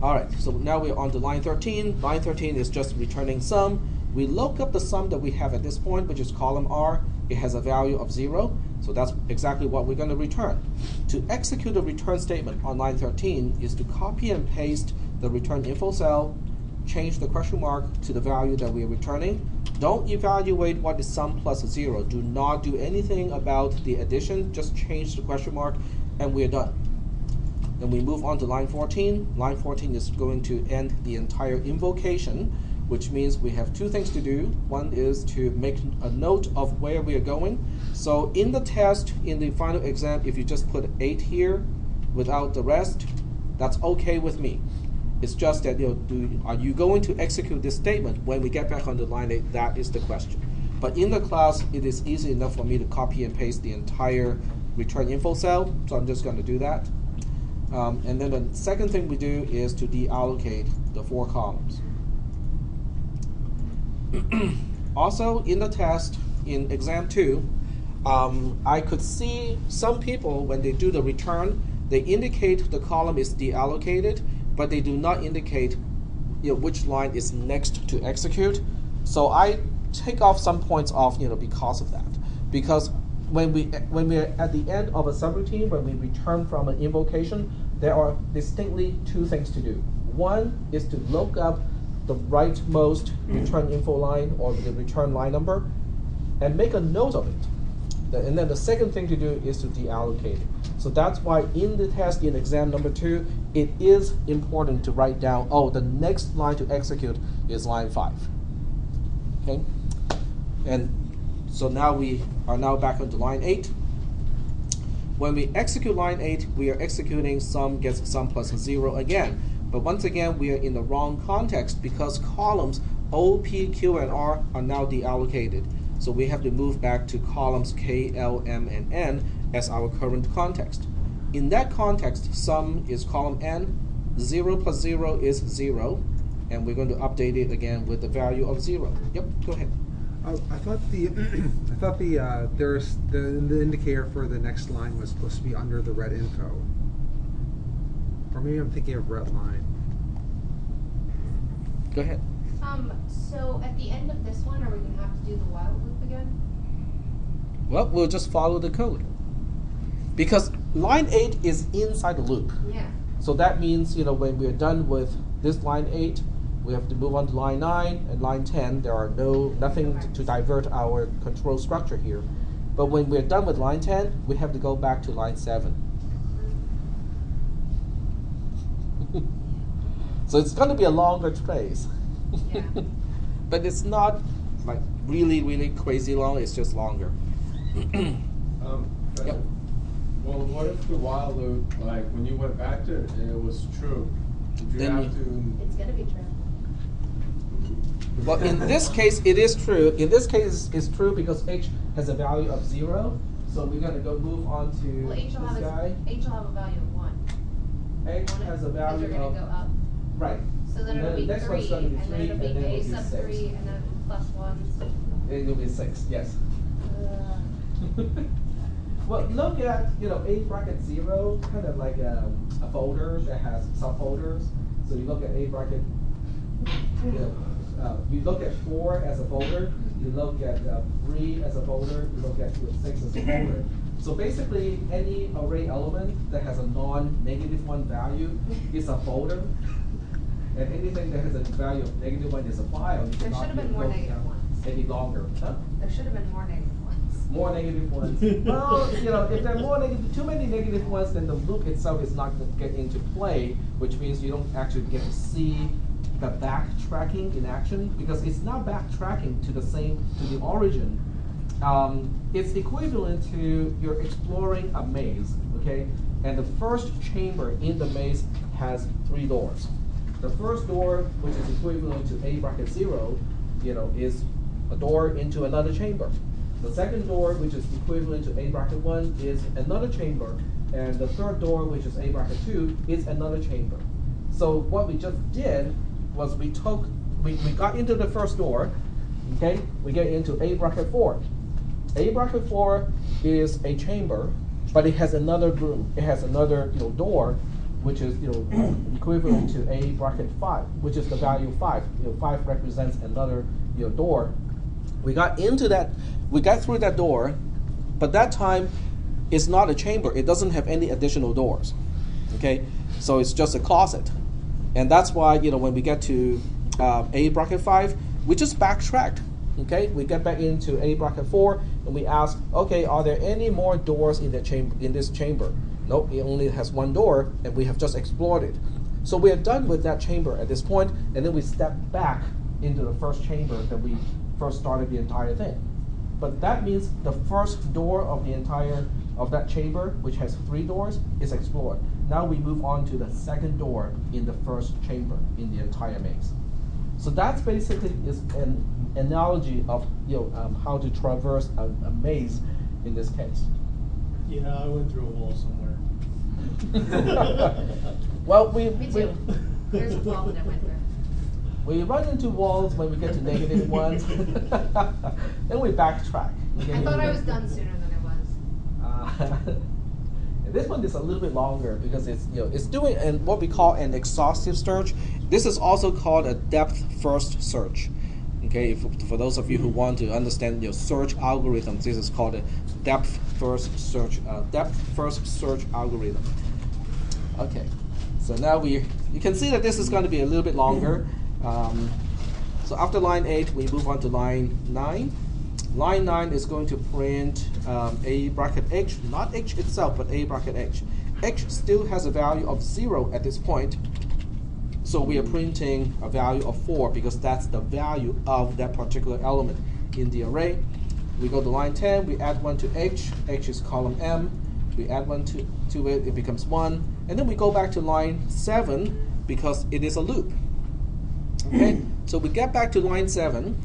All right, so now we're on to line 13. Line 13 is just returning sum. We look up the sum that we have at this point, which is column R. It has a value of 0, so that's exactly what we're going to return. To execute the return statement on line 13 is to copy and paste the return info cell, change the question mark to the value that we are returning. Don't evaluate what is sum plus 0. Do not do anything about the addition. Just change the question mark, and we are done. Then we move on to line 14. Line 14 is going to end the entire invocation, which means we have two things to do. One is to make a note of where we are going. So in the test, in the final exam, if you just put 8 here without the rest, that's okay with me. It's just that are you going to execute this statement when we get back on the line 8? That is the question. But in the class, it is easy enough for me to copy and paste the entire return info cell, so I'm just going to do that. And then the second thing we do is to deallocate the 4 columns. Also, in the test, in exam 2, I could see some people, when they do the return, they indicate the column is deallocated, but they do not indicate which line is next to execute. So I take off some points off because of that. Because when we're at the end of a subroutine, when we return from an invocation, there are distinctly 2 things to do. One is to look up the rightmost return info line or the return line number and make a note of it. And then the second thing to do is to deallocate it. So that's why in the test, in exam number 2, it is important to write down, the next line to execute is line 5. Okay? And so now we are now back onto line 8. When we execute line 8, we are executing sum gets sum plus 0 again. But once again, we are in the wrong context because columns O, P, Q, and R are now deallocated. So we have to move back to columns K, L, M, and N as our current context. In that context, sum is column N, 0 plus 0 is 0, and we're going to update it again with the value of 0. Yep, go ahead. I thought the indicator for the next line was supposed to be under the red info. Or maybe I'm thinking of red line. Go ahead. So at the end of this one, are we going to have to do the while loop again? Well, we'll just follow the code. Because line 8 is inside the loop. Yeah. So that means, when we're done with this line 8, we have to move on to line 9 and line 10. There are nothing to divert our control structure here. But when we're done with line 10, we have to go back to line 7. So it's going to be a longer trace. Yeah. But it's not like really, really crazy long. It's just longer. Yep. Well, what if the while loop, like when you went back to it and it was true? Did you Then have to? It's going to be true. Well, in this case, it is true. In this case, it's true because h has a value of 0. So we're going to go move on to Well, H will this guy. H will have a value of 1. H has a value Because you're going of to go up. right. So then And it'll then be the next 3, one's going to be and 3, then it'll be and then A it'll be sub 6. 3, and then plus 1. It will be 6. Yes. Uh, Well, look at A bracket 0, kind of like a folder that has subfolders. So you look at A bracket. You look at 4 as a folder. You look at 3 as a folder. You look at 6 as a folder. So basically, any array element that has a non-negative 1 value is a folder, and anything that has a value of negative 1 is a file. You There cannot should have been more go negative ones. any longer. Huh? There should have been more negative ones. more negative ones. Well, if there are too many negative ones, then the loop itself is not going to get into play, which means you don't actually get to see the backtracking in action, because it's not backtracking to the origin. It's equivalent to you're exploring a maze, okay? And the first chamber in the maze has 3 doors. The first door, which is equivalent to A bracket 0, is a door into another chamber. The second door, which is equivalent to A bracket 1, is another chamber. And the third door, which is A bracket 2, is another chamber. So what we just did was we got into the first door, okay? We get into A bracket 4. A bracket 4 is a chamber, but it has another room. It has another door, which is equivalent to A bracket 5, which is the value 5. 5 represents another door. We got into that. We got through that door, but that time it's not a chamber. It doesn't have any additional doors. Okay, so it's just a closet, and that's why when we get to A bracket 5, we just backtracked. Okay, we get back into A bracket 4, and we ask, okay, are there any more doors in that chamber? In this chamber? Nope, it only has 1 door, and we have just explored it. So we are done with that chamber at this point, and then we step back into the first chamber that we first started the entire thing. But that means the first door of that chamber, which has 3 doors, is explored. Now we move on to the second door in the first chamber in the entire maze. So that's basically is an analogy of how to traverse a maze in this case. Yeah, I went through a wall somewhere. Well, Me too. There's a wall that I went through. we run into walls when we get to negative ones. Then we backtrack. Okay? I thought I was done sooner than I was. This one is a little bit longer because it's doing what we call an exhaustive search. This is also called a depth first search. Okay, for those of you who want to understand search algorithms, this is called a depth first search algorithm. Okay, so now you can see that this is going to be a little bit longer. So after line 8, we move on to line 9. Line 9 is going to print A bracket H, not H itself, but A bracket H. H still has a value of 0 at this point, so we are printing a value of 4 because that's the value of that particular element in the array. We go to line 10, we add 1 to H. H is column M. We add 1 to it, it becomes 1. And then we go back to line 7 because it is a loop. Okay, so we get back to line 7.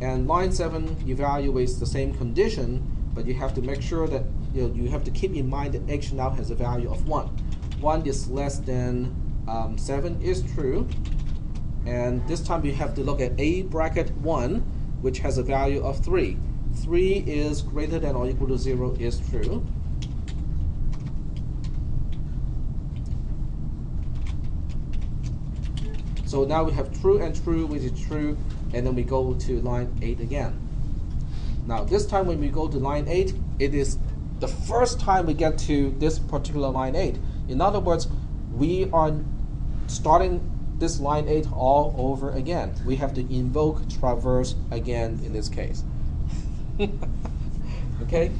And line 7 evaluates the same condition, but you have to make sure that you have to keep in mind that H now has a value of 1. 1 is less than 7 is true, and this time we have to look at A bracket 1, which has a value of 3. 3 is greater than or equal to 0 is true. So now we have true and true, which is true, and then we go to line 8 again. Now this time when we go to line 8, it is the first time we get to this particular line 8. In other words, we are starting this line 8 all over again. We have to invoke traverse again in this case. Okay,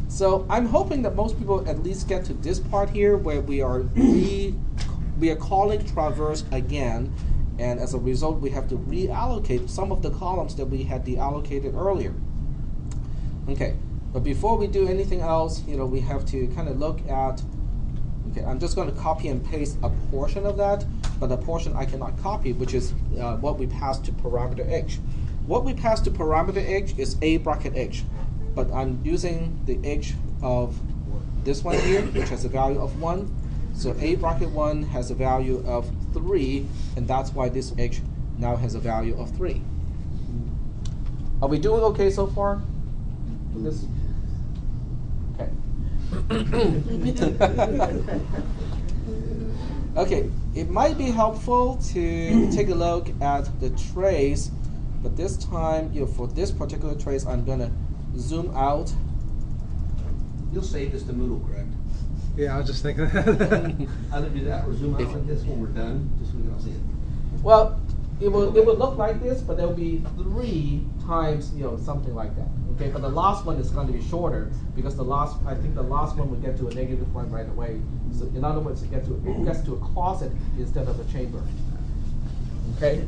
so I'm hoping that most people at least get to this part here where we are calling traverse again, and as a result we have to reallocate some of the columns that we had deallocated earlier. Okay, but before we do anything else, we have to kind of look at, okay, I'm just going to copy and paste a portion of that, but a portion I cannot copy, which is what we pass to parameter H. What we pass to parameter H is A bracket H, but I'm using the H of this one here, which has a value of 1. So A bracket 1 has a value of 3, and that's why this H now has a value of 3. Are we doing okay so far? This? Okay. Okay, it might be helpful to take a look at the trace, but this time, for this particular trace, I'm gonna zoom out. You'll save this to Moodle, correct? Yeah, I was just thinking that. Either do that or zoom out like this when we're done, just so we can all see it. Well, it will look like this, but there will be 3 times something like that. Okay, but the last one is going to be shorter because I think the last one will get to a -1 right away. So in other words, it gets to a closet instead of a chamber. Okay.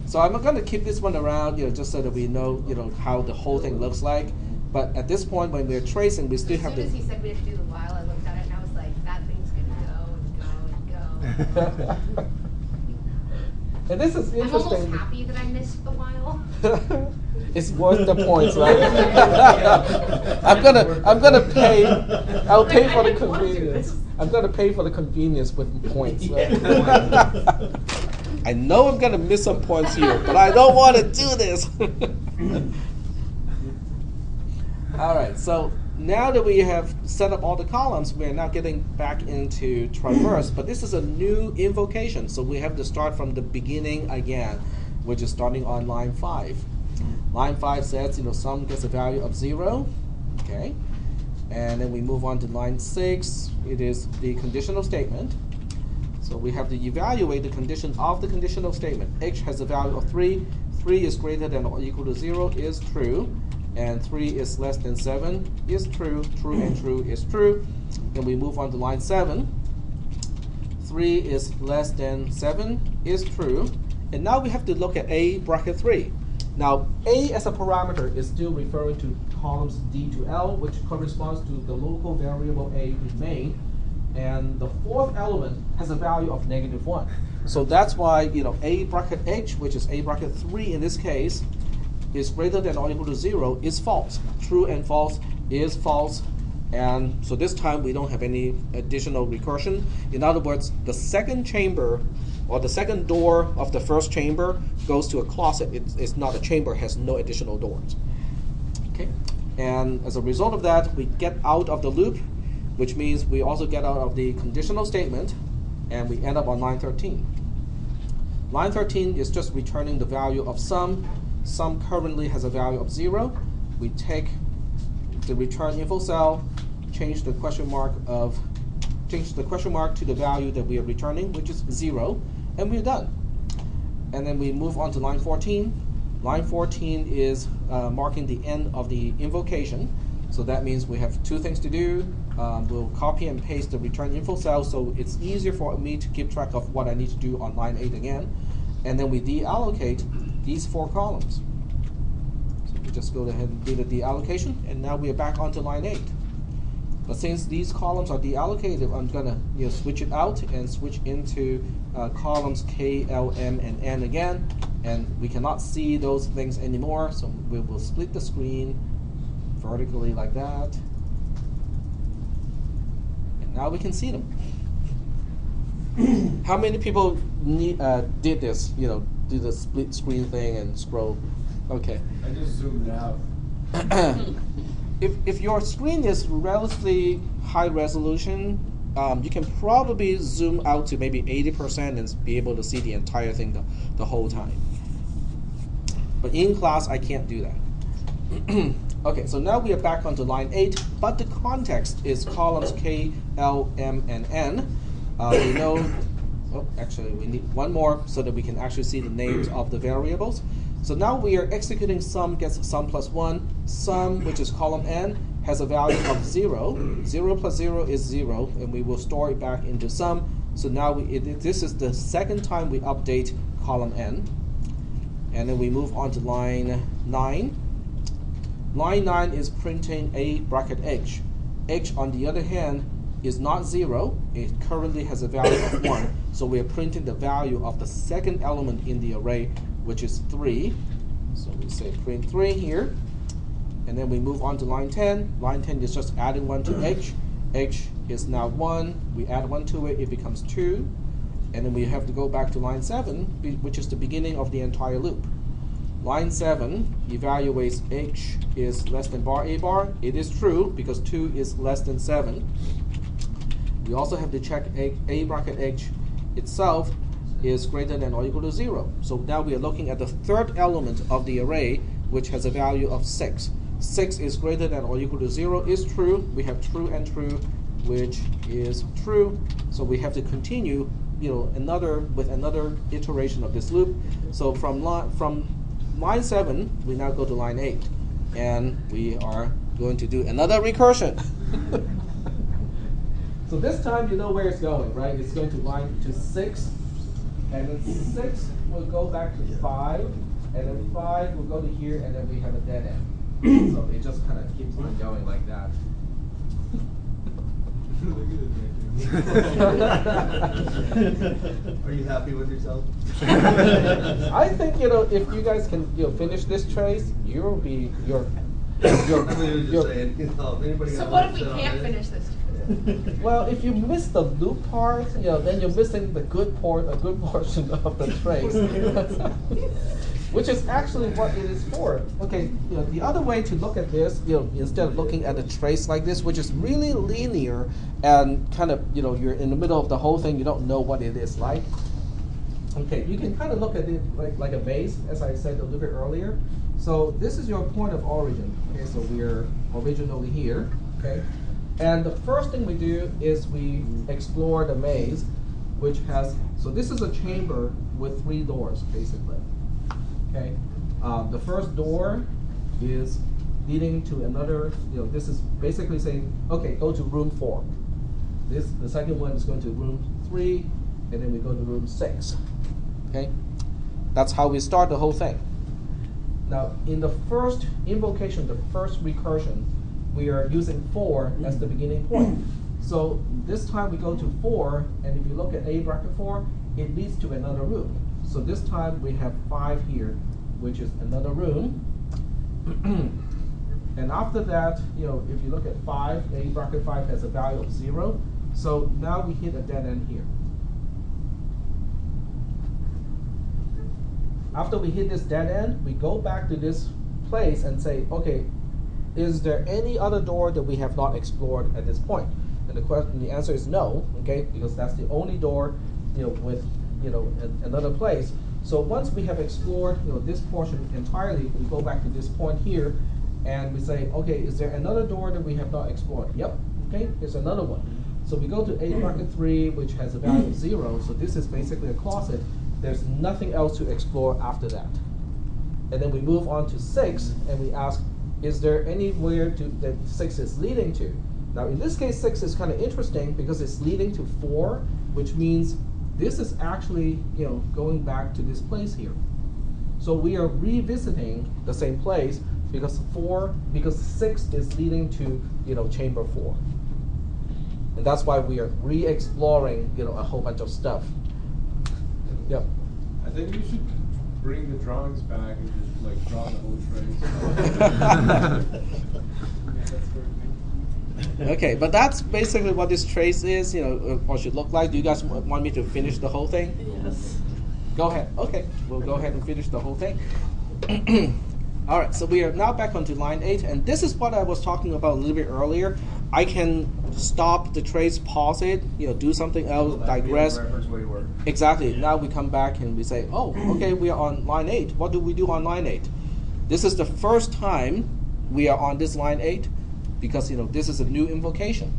So I'm going to keep this one around, just so that we know, how the whole thing looks like. But at this point, when we're tracing, we still have to. As soon as he said we had to do the while, I looked at it and I was like, that thing's gonna go and go and go. And this is I'm interesting. almost happy that I missed the while. It's worth the points, right? I'm gonna pay. I'll pay for the convenience. I'm gonna pay for the convenience with points. Right? I know I'm gonna miss some points here, but I don't want to do this. All right, so now that we have set up all the columns, we're now getting back into traverse, but this is a new invocation, so we have to start from the beginning again, which is starting on line 5. Line 5 says, sum gets a value of 0, okay? And then we move on to line 6. It is the conditional statement. So we have to evaluate the condition of the conditional statement. H has a value of 3. 3 is greater than or equal to 0 is true. And 3 is less than 7 is true. True and true is true. Then we move on to line 7. 3 is less than 7 is true. And now we have to look at A bracket 3. Now, A as a parameter is still referring to columns D to L, which corresponds to the local variable A in main. And the 4th element has a value of -1. So that's why, A bracket H, which is A bracket 3 in this case, is greater than or equal to 0 is false. True and false is false. And so this time we don't have any additional recursion. In other words, the second chamber or the second door of the first chamber goes to a closet. It's not a chamber, has no additional doors. Okay. And as a result of that, we get out of the loop, which means we also get out of the conditional statement, and we end up on line 13. Line 13 is just returning the value of sum. Sum currently has a value of 0. We take the return info cell, change the question mark to the value that we are returning, which is 0, and we're done. And then we move on to line 14. Line 14 is marking the end of the invocation. So that means we have 2 things to do. We'll copy and paste the return info cell so it's easier for me to keep track of what I need to do on line 8 again. And then we deallocate these 4 columns. So we just go ahead and do the deallocation, and now we are back onto line 8. But since these columns are deallocated, I'm gonna switch it out and switch into columns K, L, M, and N again, and we cannot see those things anymore. So we will split the screen vertically like that, and now we can see them. How many people did this? Do the split screen thing and scroll. Okay. I just zoomed out. If your screen is relatively high resolution, you can probably zoom out to maybe 80% and be able to see the entire thing the whole time. But in class, I can't do that. Okay, so now we are back onto line 8, but the context is columns K, L, M, and N. We know, actually we need one more so that we can actually see the names of the variables. So now we are executing sum gets sum plus 1. Sum, which is column N, has a value of 0. 0 plus 0 is 0, and we will store it back into sum. So now this is the second time we update column N. And then we move on to line 9. Line 9 is printing A bracket H. H, on the other hand, is not 0. It currently has a value of 1. So we are printing the value of the second element in the array, which is 3. So we say print 3 here. And then we move on to line 10. Line 10 is just adding 1 to H. H is now 1. We add 1 to it, it becomes 2. And then we have to go back to line 7, which is the beginning of the entire loop. Line 7 evaluates H is less than bar A bar. It is true because 2 is less than 7. We also have to check A bracket H itself is greater than or equal to 0. So now we are looking at the third element of the array, which has a value of 6. 6 is greater than or equal to 0 is true. We have true and true, which is true. So we have to continue with another iteration of this loop. So from line 7, we now go to line 8, and we are going to do another recursion. So this time you know where it's going, right? It's going to 6, and then 6 will go back to 5, and then 5 will go to here, and then we have a dead end. So it just kind of keeps on going like that. Are you happy with yourself? I think if you guys can finish this trace, you'll be I mean, just saying, if anybody So got what if we upset on can't this- finish this? Well, if you miss the loop part, then you're missing a good portion of the trace, which is actually what it is for. Okay, the other way to look at this, instead of looking at a trace like this, which is really linear and kind of, you're in the middle of the whole thing, you don't know what it is like. Okay, you can kind of look at it like a vase, as I said a little bit earlier. So this is your point of origin. Okay, so we're originally here. Okay. And the first thing we do is we explore the maze, which has, so this is a chamber with 3 doors, basically. Okay, the first door is leading to another, this is basically saying, okay, go to room 4. The second one is going to room 3, and then we go to room 6. Okay, that's how we start the whole thing. Now, in the first invocation, the first recursion, we are using 4 as the beginning point. So this time we go to 4, and if you look at A bracket 4, it leads to another room. So this time we have 5 here, which is another room. And after that, if you look at 5, A bracket 5 has a value of 0. So now we hit a dead end here. After we hit this dead end, we go back to this place and say, okay, is there any other door that we have not explored at this point? And the answer is no, okay, because that's the only door, with another place. So once we have explored this portion entirely, we go back to this point here, and we say, okay, is there another door that we have not explored? Yep, okay, here's another one. So we go to A bracket 3, which has a value of 0. So this is basically a closet. There's nothing else to explore after that. And then we move on to 6, and we ask, is there anywhere that 6 is leading to? Now in this case, 6 is kind of interesting because it's leading to 4, which means this is actually going back to this place here. So we are revisiting the same place because 6 is leading to chamber 4, and that's why we are re-exploring a whole bunch of stuff. Yep. I think you should bring the drawings back and just draw the whole trace. Okay, but that's basically what this trace is, what it should look like. Do you guys want me to finish the whole thing? Yes. Go ahead. Okay, we'll go ahead and finish the whole thing. All right, so we are now back onto line 8, and this is what I was talking about a little bit earlier. I can stop the trace, pause it, do something else, digress. Where you were. Exactly. Now we come back and we say, oh, okay, we are on line 8. What do we do on line 8? This is the first time we are on this line 8 because this is a new invocation.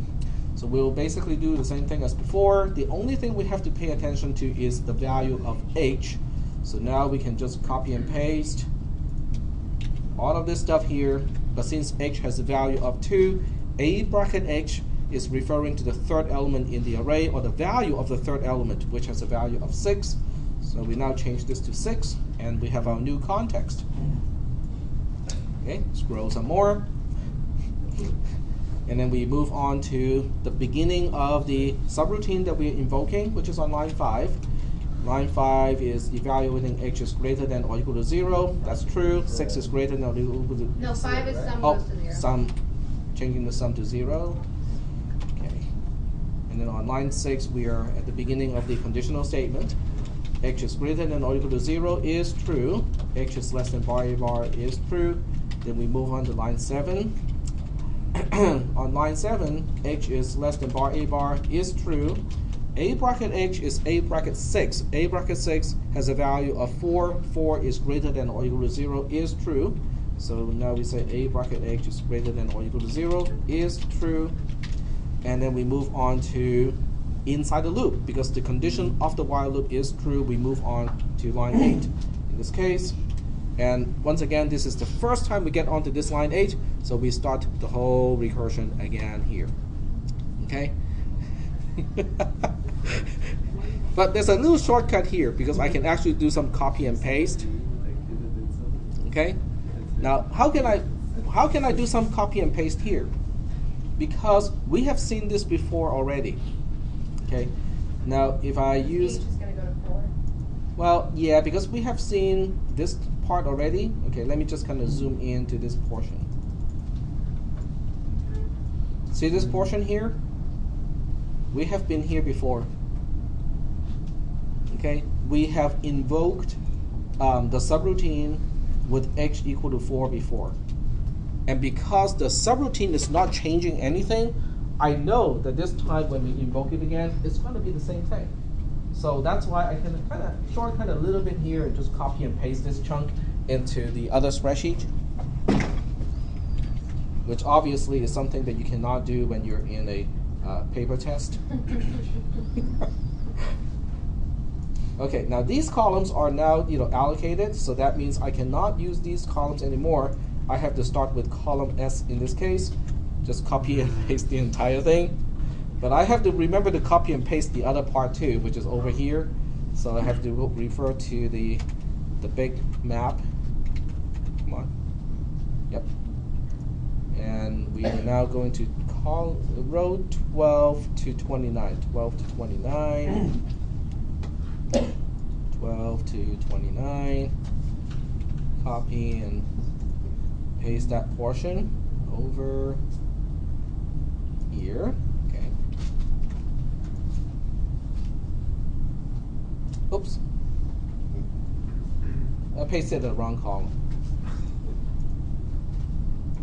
So we'll basically do the same thing as before. The only thing we have to pay attention to is the value of h. So now we can just copy and paste all of this stuff here. But since h has a value of 2, A bracket h is referring to the third element in the array, or the value of the third element, which has a value of 6. So we now change this to 6, and we have our new context. Okay, scroll some more. And then we move on to the beginning of the subroutine that we're invoking, which is on line 5. Line 5 is evaluating h is greater than or equal to 0. That's true. 6 is greater than or equal to 0. No, 5 is sum Oh, goes to 0. sum, changing the sum to 0. Okay. And then on line 6, we are at the beginning of the conditional statement. H is greater than or equal to 0 is true. H is less than bar A bar is true. Then we move on to line 7. On line 7, h is less than bar A bar is true. A bracket h is A bracket 6. A bracket 6 has a value of 4. 4 is greater than or equal to 0 is true. So now we say A bracket h is greater than or equal to 0 is true. And then we move on to inside the loop, because the condition of the while loop is true. We move on to line 8 in this case. And once again, this is the first time we get onto this line 8, so we start the whole recursion again here. Okay? But there's a little shortcut here, because I can actually do some copy and paste. Okay? Now, how can I do some copy and paste here? Because we have seen this before already. Okay? Now, if I use... H is going to go to 4. Well, yeah, because we have seen this part already. Okay, let me just kind of zoom into this portion. See this portion here? We have been here before. Okay, we have invoked the subroutine with h equal to 4 before. And because the subroutine is not changing anything, I know that this time when we invoke it again, it's going to be the same thing. So that's why I can kind of shortcut a little bit here and just copy and paste this chunk into the other spreadsheet, which obviously is something that you cannot do when you're in a paper test. Okay, now these columns are now allocated, so that means I cannot use these columns anymore. I have to start with column S in this case, just copy and paste the entire thing. But I have to remember to copy and paste the other part too, which is over here. So I have to refer to the big map. Come on. Yep. And we are now going to call row 12 to 29. 12 to 29. 12 to 29. Copy and paste that portion over here. Okay. Oops. I pasted the wrong column.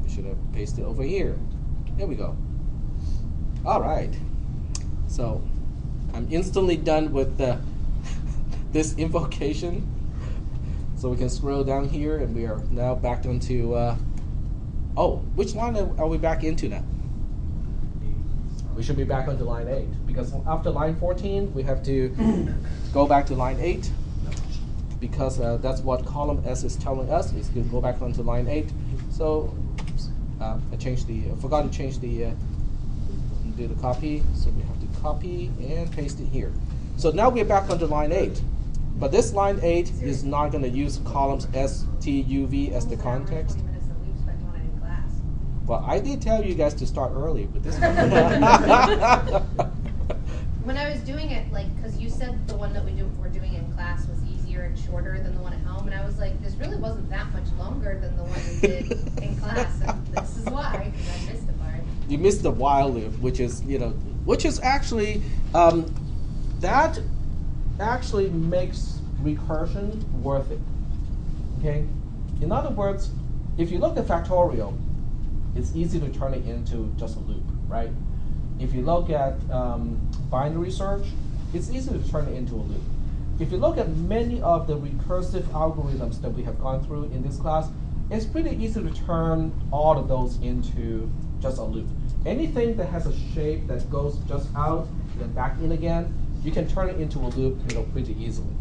We should have pasted over here. There we go. All right. So I'm instantly done with this invocation. So we can scroll down here, and we are now back onto. Oh, which line are we back into now? We should be back onto line 8, because after line 14, we have to go back to line 8, because that's what column S is telling us, is to go back onto line 8. So I forgot to change do the copy, so we have to copy and paste it here. So now we're back onto line 8, but this line 8 is not going to use columns S, T, U, V as the context. Well, I did tell you guys to start early with this one. When I was doing it, because you said the one that we're doing in class was easier and shorter than the one at home, and I was like, this really wasn't that much longer than the one we did in class, and this is why, because I missed a part. You missed the while loop, which is actually that actually makes recursion worth it. Okay, in other words, if you look at factorial, it's easy to turn it into just a loop, right? If you look at binary search, it's easy to turn it into a loop. If you look at many of the recursive algorithms that we have gone through in this class, it's pretty easy to turn all of those into just a loop. Anything that has a shape that goes just out and then back in again, you can turn it into a loop pretty easily.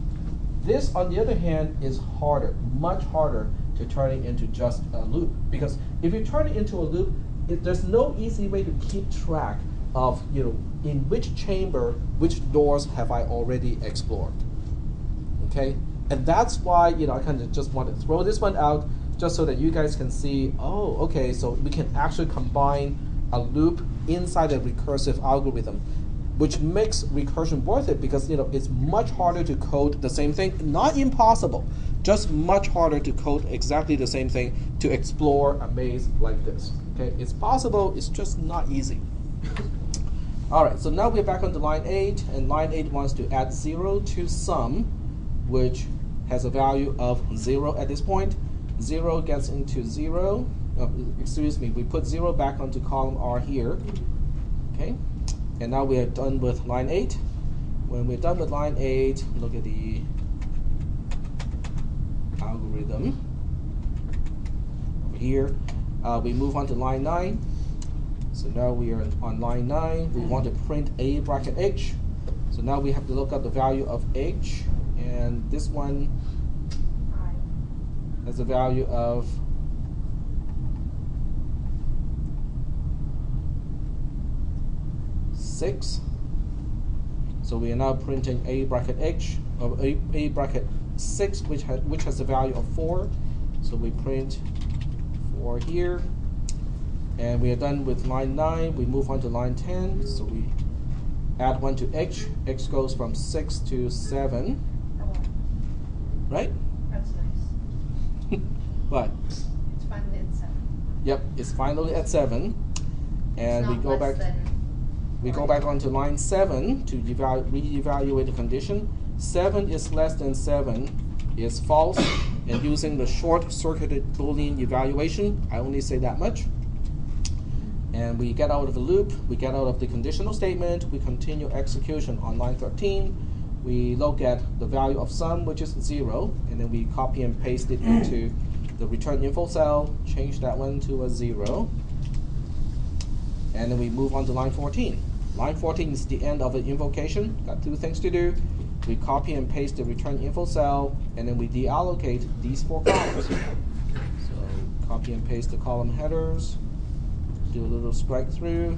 This, on the other hand, is harder, much harder to turn it into just a loop. Because if you turn it into a loop, there's no easy way to keep track of in which chamber, which doors have I already explored. Okay? And that's why I kind of just want to throw this one out just so that you guys can see, oh, okay, so we can actually combine a loop inside a recursive algorithm, which makes recursion worth it, because it's much harder to code the same thing. Not impossible, just much harder to code exactly the same thing to explore a maze like this. Okay, it's possible, it's just not easy. All right, so now we're back on to line 8, and line 8 wants to add 0 to sum, which has a value of 0 at this point. 0 gets into 0. Excuse me, we put 0 back onto column R here. Okay, and now we are done with line 8. When we're done with line 8, look at the algorithm over here. We move on to line 9. So now we are on line 9. We want to print A bracket H. So now we have to look up the value of h, and this one has a value of 6. So we are now printing a bracket h of a bracket 6, which has a value of 4. So we print 4 here, and we are done with line 9. We move on to line 10. So we add 1 to h. H goes from 6 to 7. Right? That's nice. What? It's finally at 7. Yep, it's finally at 7, and It's we not go less back. than We go back onto line 7 to re-evaluate the condition. 7 is less than 7 is false, and using the short-circuited Boolean evaluation, I only say that much. And we get out of the loop, we get out of the conditional statement, we continue execution on line 13. We look at the value of sum, which is 0, and then we copy and paste it into the return info cell, change that one to a 0. And then we move on to line 14. Line 14 is the end of the invocation. Got 2 things to do. We copy and paste the return info cell, and then we deallocate these 4 columns. So copy and paste the column headers, do a little strike through,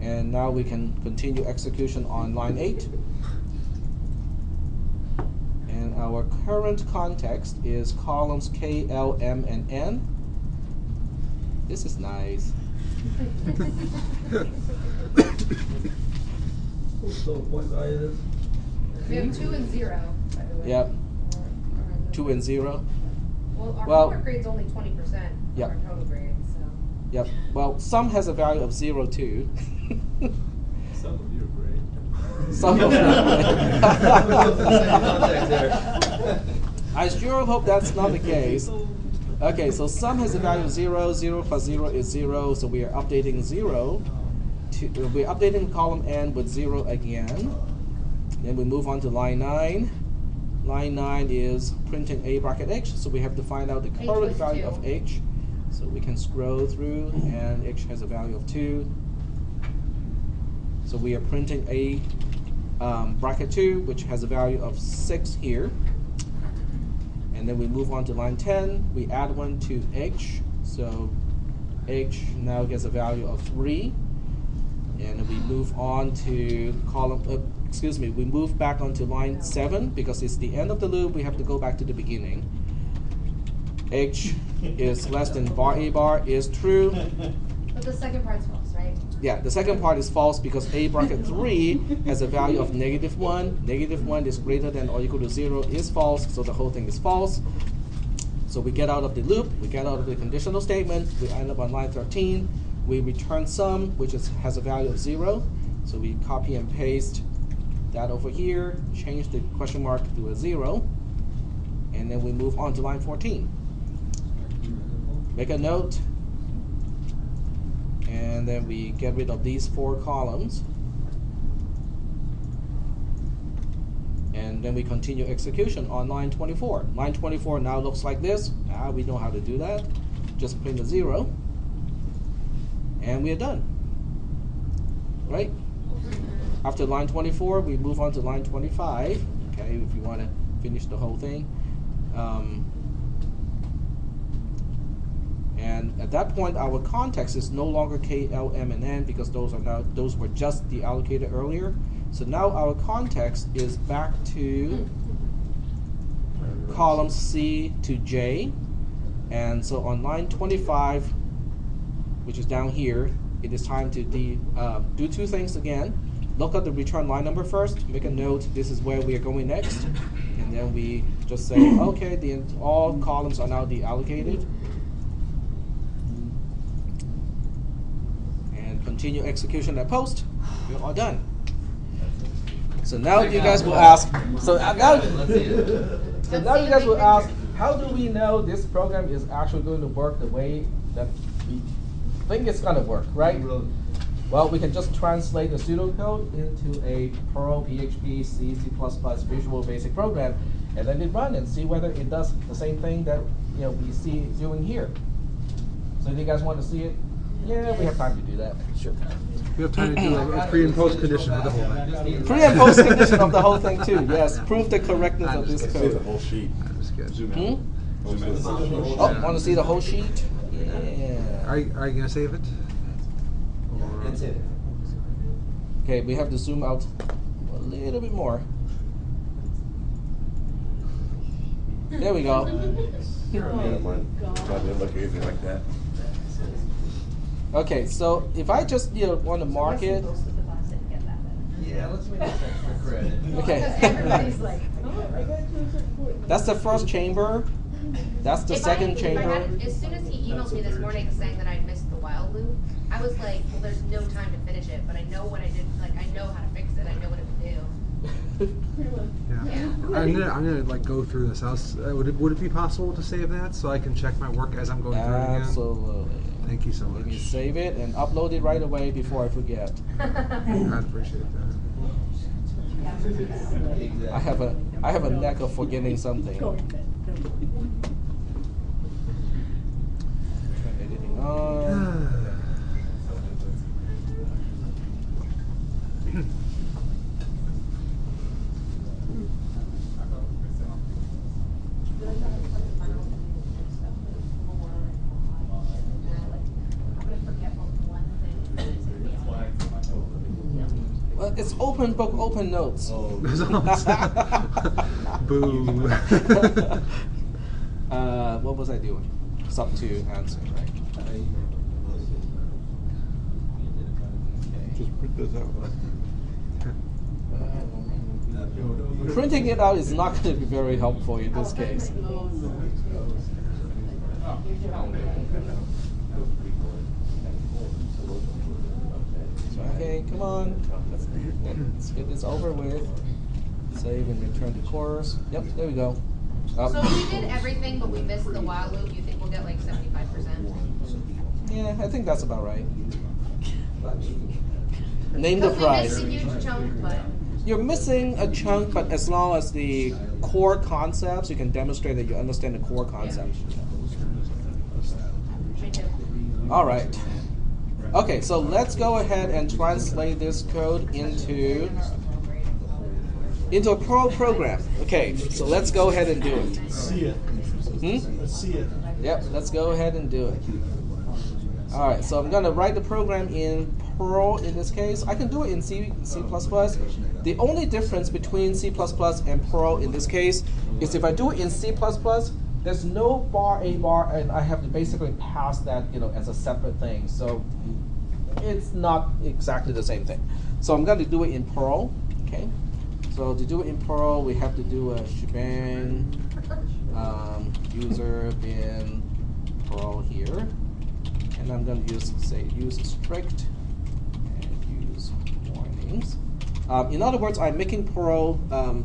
and now we can continue execution on line 8. And our current context is columns K, L, M, and N. This is nice. We have 2 and 0, by the way. Yep. Or 2 and 0. Well, our Well- homework grade's only 20% of Yep. our total grade, so. Yep. Well, sum has a value of 0 too. Some of you are great. Some of there. I sure hope that's not the case. Okay, so sum has a value of 0. 0 plus 0 is 0, so we are updating 0. We're updating column N with 0 again. Then we move on to line 9. Line 9 is printing a bracket h, so we have to find out the H current was value 2. of h. So we can scroll through, and h has a value of 2. So we are printing a bracket 2, which has a value of 6 here. And then we move on to line 10. We add 1 to h, so h now gets a value of 3. And then we move on to column, we move back onto line 7 because it's the end of the loop. We have to go back to the beginning. H is less than bar A bar is true. But the second part's false, right? Yeah, the second part is false because A bracket 3 has a value of -1. -1 is greater than or equal to 0 is false, so the whole thing is false. So we get out of the loop, we get out of the conditional statement, we end up on line 13. We return sum, which has a value of 0. So we copy and paste that over here, change the question mark to a 0, and then we move on to line 14. Make a note, and then we get rid of these 4 columns. And then we continue execution on line 24. Line 24 now looks like this. We know how to do that. Just print a 0. And we are done. Right? After line 24, we move on to line 25. Okay, if you want to finish the whole thing. And at that point, our context is no longer K, L, M, and N because those were just deallocated earlier. So now our context is back to columns C to J. And so on line 25, which is down here, it is time to do 2 things again. Look at the return line number first, make a note, this is where we are going next. And then we just say, okay, all columns are now deallocated. And continue execution at post. We're all done. So now you guys will ask, now you guys will ask, how do we know this program is actually going to work the way that we think it's going to work, right? Well, we can just translate the pseudocode into a Perl, PHP, C, C++ Visual Basic program, and let it run and see whether it does the same thing that we see it doing here. So do you guys want to see it Yeah, we have time to do that. Sure. We have time to do a pre and post condition for the whole thing. Pre and post condition of the whole thing too. Yes, prove the correctness of this See the code. whole sheet. That's good. Zoom out. Hmm? Zoom in. Oh, want to see the whole sheet? Yeah. Are you gonna save it? That's it. Okay, we have to zoom out a little bit more. There we go. Yeah, mine didn't look anything like that. Okay, so if I just want to mark it. Yeah, let's make this extra credit. Okay. Everybody's like, That's the first chamber. That's the second chamber. As soon as he emailed me this morning saying that I'd missed the while loop, I was like, well, there's no time to finish it, but I know what I did. Like, I know how to fix it. I know what it would do. Yeah. I'm gonna like go through this. Would it be possible to save that so I can check my work as I'm going through it again? Absolutely. Thank you so much. Let me save it and upload it right away before I forget. I appreciate that. I have a knack of forgetting something. Editing on. Well, it's open book, open notes. Boo. What was I doing? Sub to answer, right? Just print this out. Printing it out is not going to be very helpful in this case. Okay, come on. Let's get this over with. Save and return to course. Yep, there we go. So if we did everything, but we missed the while loop, you think we'll get like 75%? Yeah, I think that's about right. Name the prize. We missed a huge chunk, but You're missing a chunk, but as long as the core concepts, you can demonstrate that you understand the core concepts. I do. All right. Okay, so let's go ahead and translate this code into a Perl program. Okay, so let's go ahead and do it. See it. Let's see it. Yep, let's go ahead and do it. All right, so I'm going to write the program in Perl in this case. I can do it in C++. The only difference between C++ and Perl in this case is if I do it in C++, there's no bar A bar, and I have to basically pass that as a separate thing. So it's not exactly the same thing. So I'm going to do it in Perl. Okay. So to do it in Perl, we have to do a shebang user bin Perl here. And I'm going to use strict and use warnings. In other words, I'm making Perl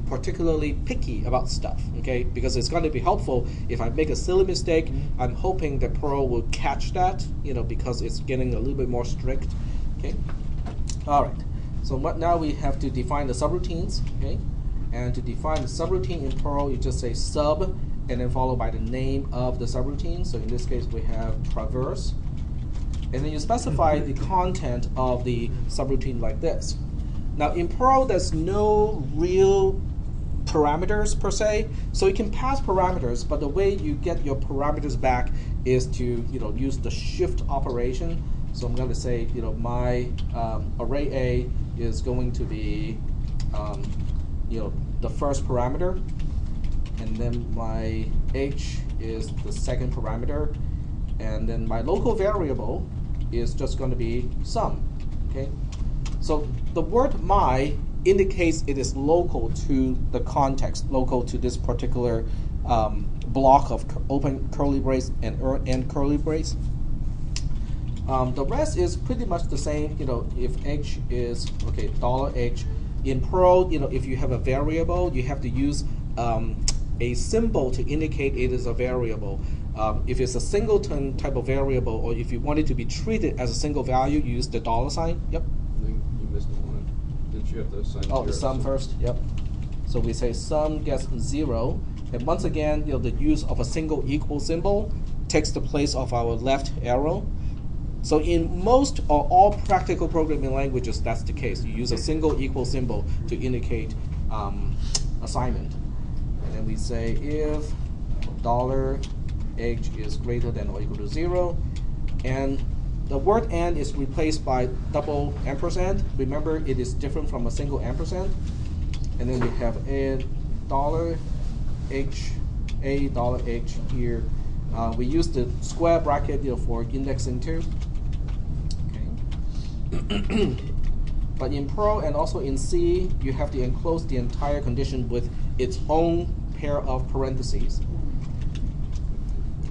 particularly picky about stuff, okay? Because it's going to be helpful if I make a silly mistake. I'm hoping that Perl will catch that, because it's getting a little bit more strict, okay? All right. So now we have to define the subroutines, okay? And to define the subroutine in Perl, you just say sub, and then followed by the name of the subroutine. So in this case, we have traverse. And then you specify the content of the subroutine like this. Now in Perl, there's no real parameters per se, so you can pass parameters, but the way you get your parameters back is to use the shift operation. So I'm going to say my array A is going to be the first parameter, and then my H is the second parameter, and then my local variable is just going to be sum. Okay. So the word my indicates it is local to the context, local to this particular block of open curly brace and end curly brace. The rest is pretty much the same. If H is $H in Perl, if you have a variable, you have to use a symbol to indicate it is a variable. If it's a singleton type of variable, or if you want it to be treated as a single value, you use the $. Yep. You missed one. Didn't you have to assign Oh, the sum first. Yep. So we say sum gets 0, and once again, the use of a single equal symbol takes the place of our left arrow. So in most or all practical programming languages, that's the case. You use a single equal symbol to indicate assignment. And then we say if $h is greater than or equal to 0, and the word and is replaced by double ampersand. Remember, it is different from a single ampersand. And then we have a $h here. We use the square bracket for indexing too. Okay. But in Perl and also in C, you have to enclose the entire condition with its own pair of parentheses.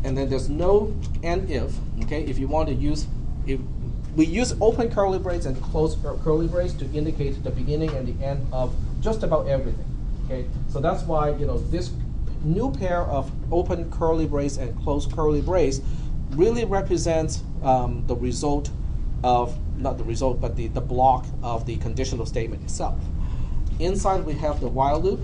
And then there's no and if. Okay, if you want to use, if we use open curly braces and close curly braces to indicate the beginning and the end of just about everything. Okay, so that's why this new pair of open curly brace and closed curly brace really represents the result of, not the result, but the block of the conditional statement itself. Inside we have the while loop,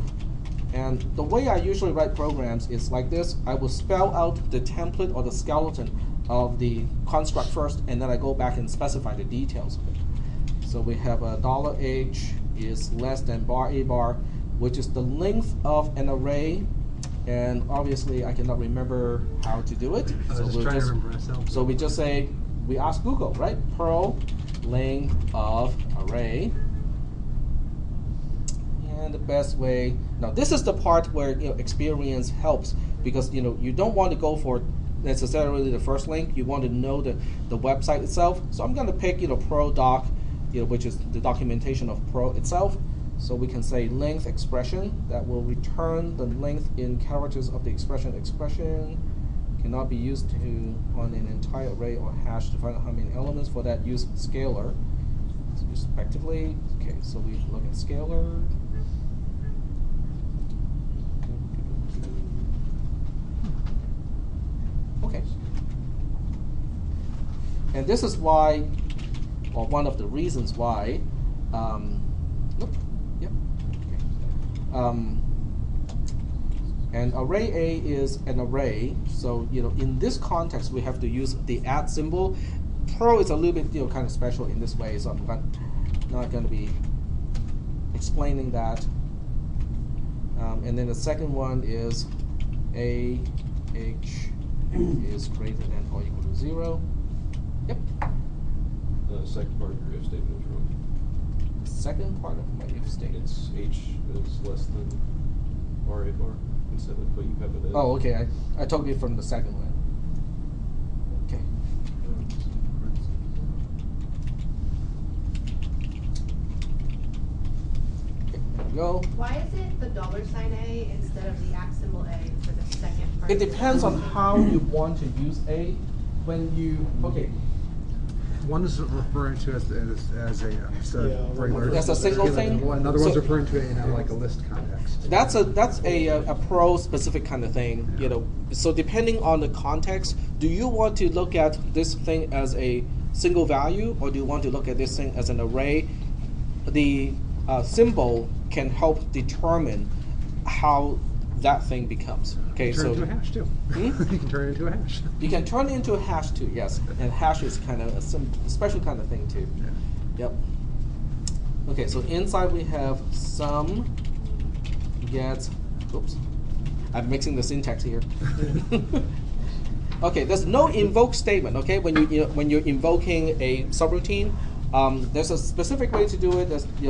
and the way I usually write programs is like this. I will spell out the template or the skeleton of the construct first, and then I go back and specify the details of it. So we have a $h is less than bar a bar, which is the length of an array. And obviously, I cannot remember how to do it. I was just trying to remember myself. So we just say, we ask Google, right? Perl length of array. And the best way, now this is the part where experience helps, because you don't want to go for necessarily the first link. You want to know the website itself. So I'm going to pick Perl doc, which is the documentation of Perl itself. So we can say length expression that will return the length in characters of the expression. Expression cannot be used on an entire array or hash to find out how many elements. For that, use scalar respectively. Okay, so we look at scalar. Okay. And this is why, or one of the reasons why, and array A is an array, so in this context we have to use the @ symbol. Perl is a little bit kind of special in this way, so I'm not going to be explaining that. And then the second one is AH is greater than or equal to 0. Yep. The second part of your if statement is wrong. Second part of my if statement. It's H is less than bar a bar instead of what you have it as. Oh, okay. I took it from the second one. Okay. Okay, there we go. Why is it the $A instead of the @ symbol A for the second part? It depends on how you want to use A. When you, okay. One is referring to as a regular. That's a single thing? Another one's referring to it in like a list context. That's a Perl specific kind of thing, So depending on the context, do you want to look at this thing as a single value, or do you want to look at this thing as an array? The symbol can help determine how that thing becomes. Okay, you can turn it into a hash too. You can turn it into a hash. You can turn it into a hash too, yes. And hash is kind of a special kind of thing too. Yeah. Yep. Okay, so inside we have sum gets, oops, I'm mixing the syntax here. Okay, there's no invoke statement. Okay, when you're invoking a subroutine, there's a specific way to do it.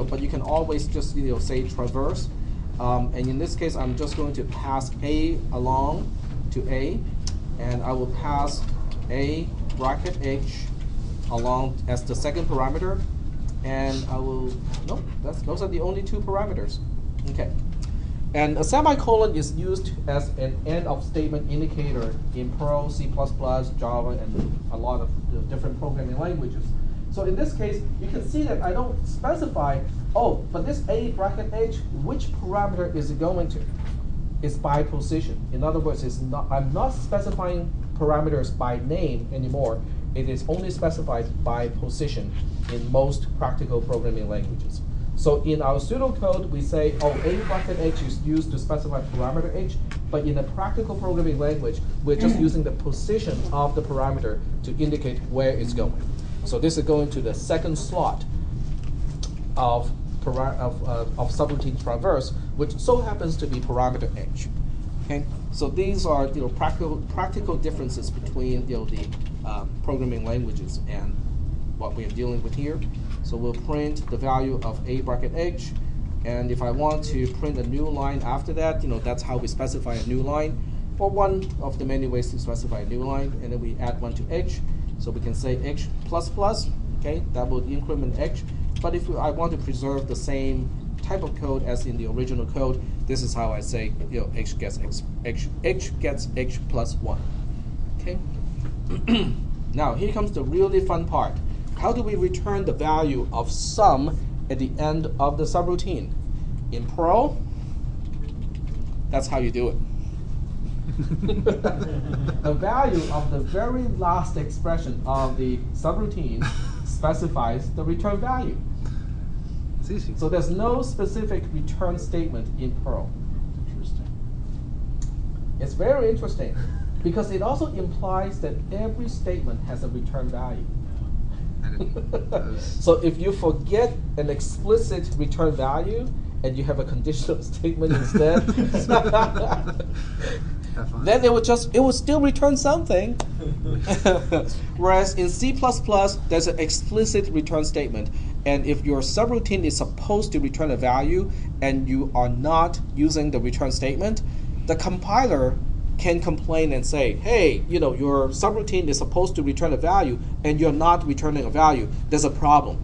But you can always just say traverse. And in this case, I'm just going to pass A along to A, and I will pass A bracket H along as the second parameter, and I will, nope, those are the only two parameters. Okay. And a semicolon is used as an end of statement indicator in Perl, C++, Java, and a lot of different programming languages. So in this case, you can see that I don't specify, but this A bracket H, which parameter is it going to? It's by position. In other words, I'm not specifying parameters by name anymore. It is only specified by position in most practical programming languages. So in our pseudocode, we say, oh, a bracket h is used to specify parameter h, but in a practical programming language, we're just using the position of the parameter to indicate where it's going. So this is going to the second slot of subroutine traverse, which so happens to be parameter h. Okay, so these are practical differences between the programming languages and what we are dealing with here. So we'll print the value of a bracket h, and if I want to print a new line after that, that's how we specify a new line, or one of the many ways to specify a new line, and then we add one to h. So we can say h plus plus, okay, that will increment h. But if I want to preserve the same type of code as in the original code, this is how I say, h gets h plus 1. Okay. Now here comes the really fun part. How do we return the value of sum at the end of the subroutine? In Perl, that's how you do it. The value of the very last expression of the subroutine specifies the return value. It's easy. So there's no specific return statement in Perl. Interesting. It's very interesting because it also implies that every statement has a return value. So if you forget an explicit return value and you have a conditional statement instead, then it would still return something. Whereas in C++, there's an explicit return statement, and if your subroutine is supposed to return a value and you are not using the return statement, the compiler can complain and say, hey, your subroutine is supposed to return a value and you're not returning a value. There's a problem.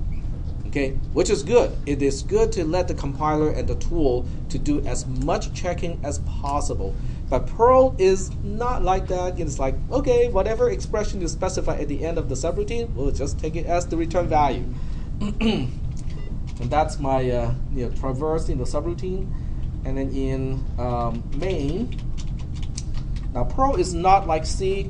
Okay, which is good. It is good to let the compiler and the tool to do as much checking as possible. But Perl is not like that. It's like, okay, whatever expression you specify at the end of the subroutine, we'll just take it as the return value. And that's my traverse in the subroutine. And then in main, now Perl is not like C.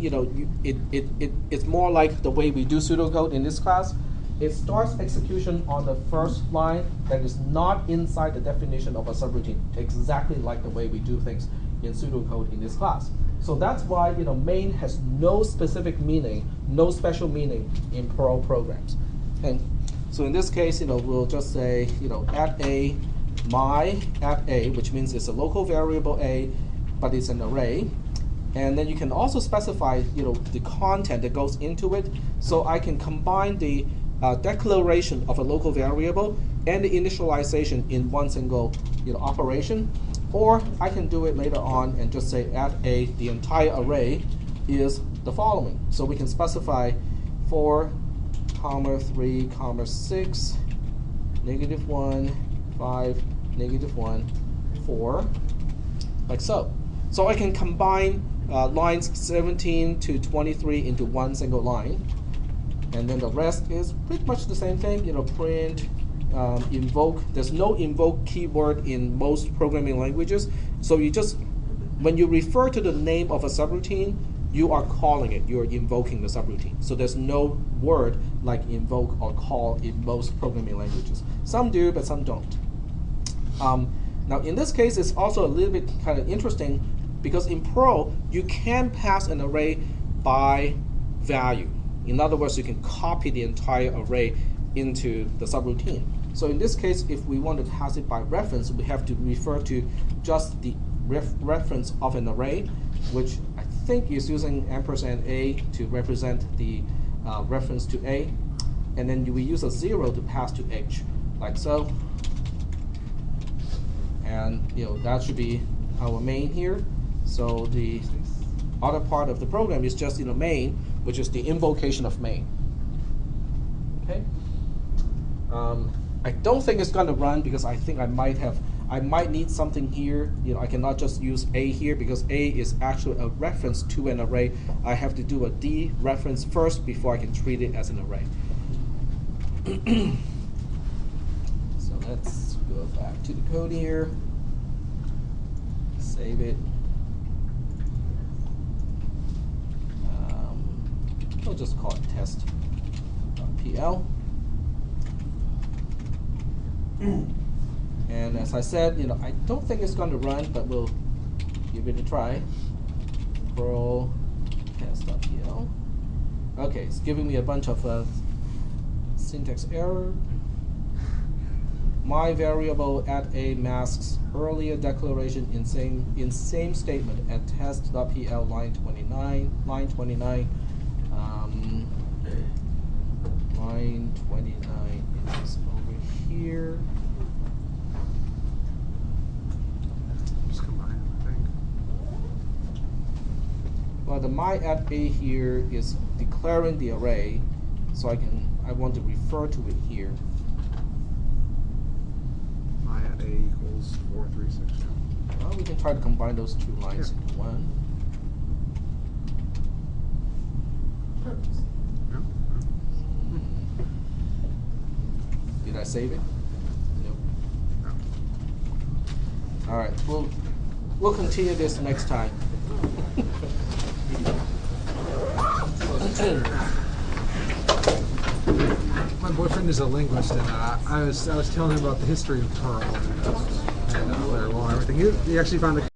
It's more like the way we do pseudocode in this class. It starts execution on the first line that is not inside the definition of a subroutine, exactly like the way we do things in pseudocode in this class. So that's why main has no specific meaning, no special meaning in Perl programs. Okay. So in this case, we'll just say at a my at a, which means it's a local variable a, but it's an array. And then you can also specify the content that goes into it. So I can combine the declaration of a local variable and the initialization in one single operation, or I can do it later on and just say at a, the entire array is the following. So we can specify 4, 3, 6, -1, 5, -1, 4, like so. So I can combine lines 17 to 23 into one single line. And then the rest is pretty much the same thing, print, invoke. There's no invoke keyword in most programming languages. So when you refer to the name of a subroutine, you are calling it, you're invoking the subroutine. So there's no word like invoke or call in most programming languages. Some do, but some don't. Now in this case, it's also a little bit kind of interesting because in Perl, you can pass an array by value. In other words, you can copy the entire array into the subroutine. So in this case, if we want to pass it by reference, we have to refer to just the reference of an array, which I think is using &a to represent the reference to a. And then we use a 0 to pass to h, like so. And that should be our main here. So the other part of the program is just main, which is the invocation of main. Okay. I don't think it's going to run because I think I might need something here. I cannot just use a here because a is actually a reference to an array. I have to do a dereference first before I can treat it as an array. So let's go back to the code here. Save it. We'll just call it test.pl. And as I said, I don't think it's going to run, but we'll give it a try. Perl test.pl. Okay, it's giving me a bunch of syntax error. My variable at a masks earlier declaration in same statement at test.pl line 29. Line 29 is over here. Just combine them, I think. Well, the my at a here is declaring the array, so I want to refer to it here. My at a equals 436. Well, we can try to combine those two lines into one. Did I save it? Nope. All right, we'll continue this next time. My boyfriend is a linguist, and I was telling him about the history of Perl and everything. He actually found the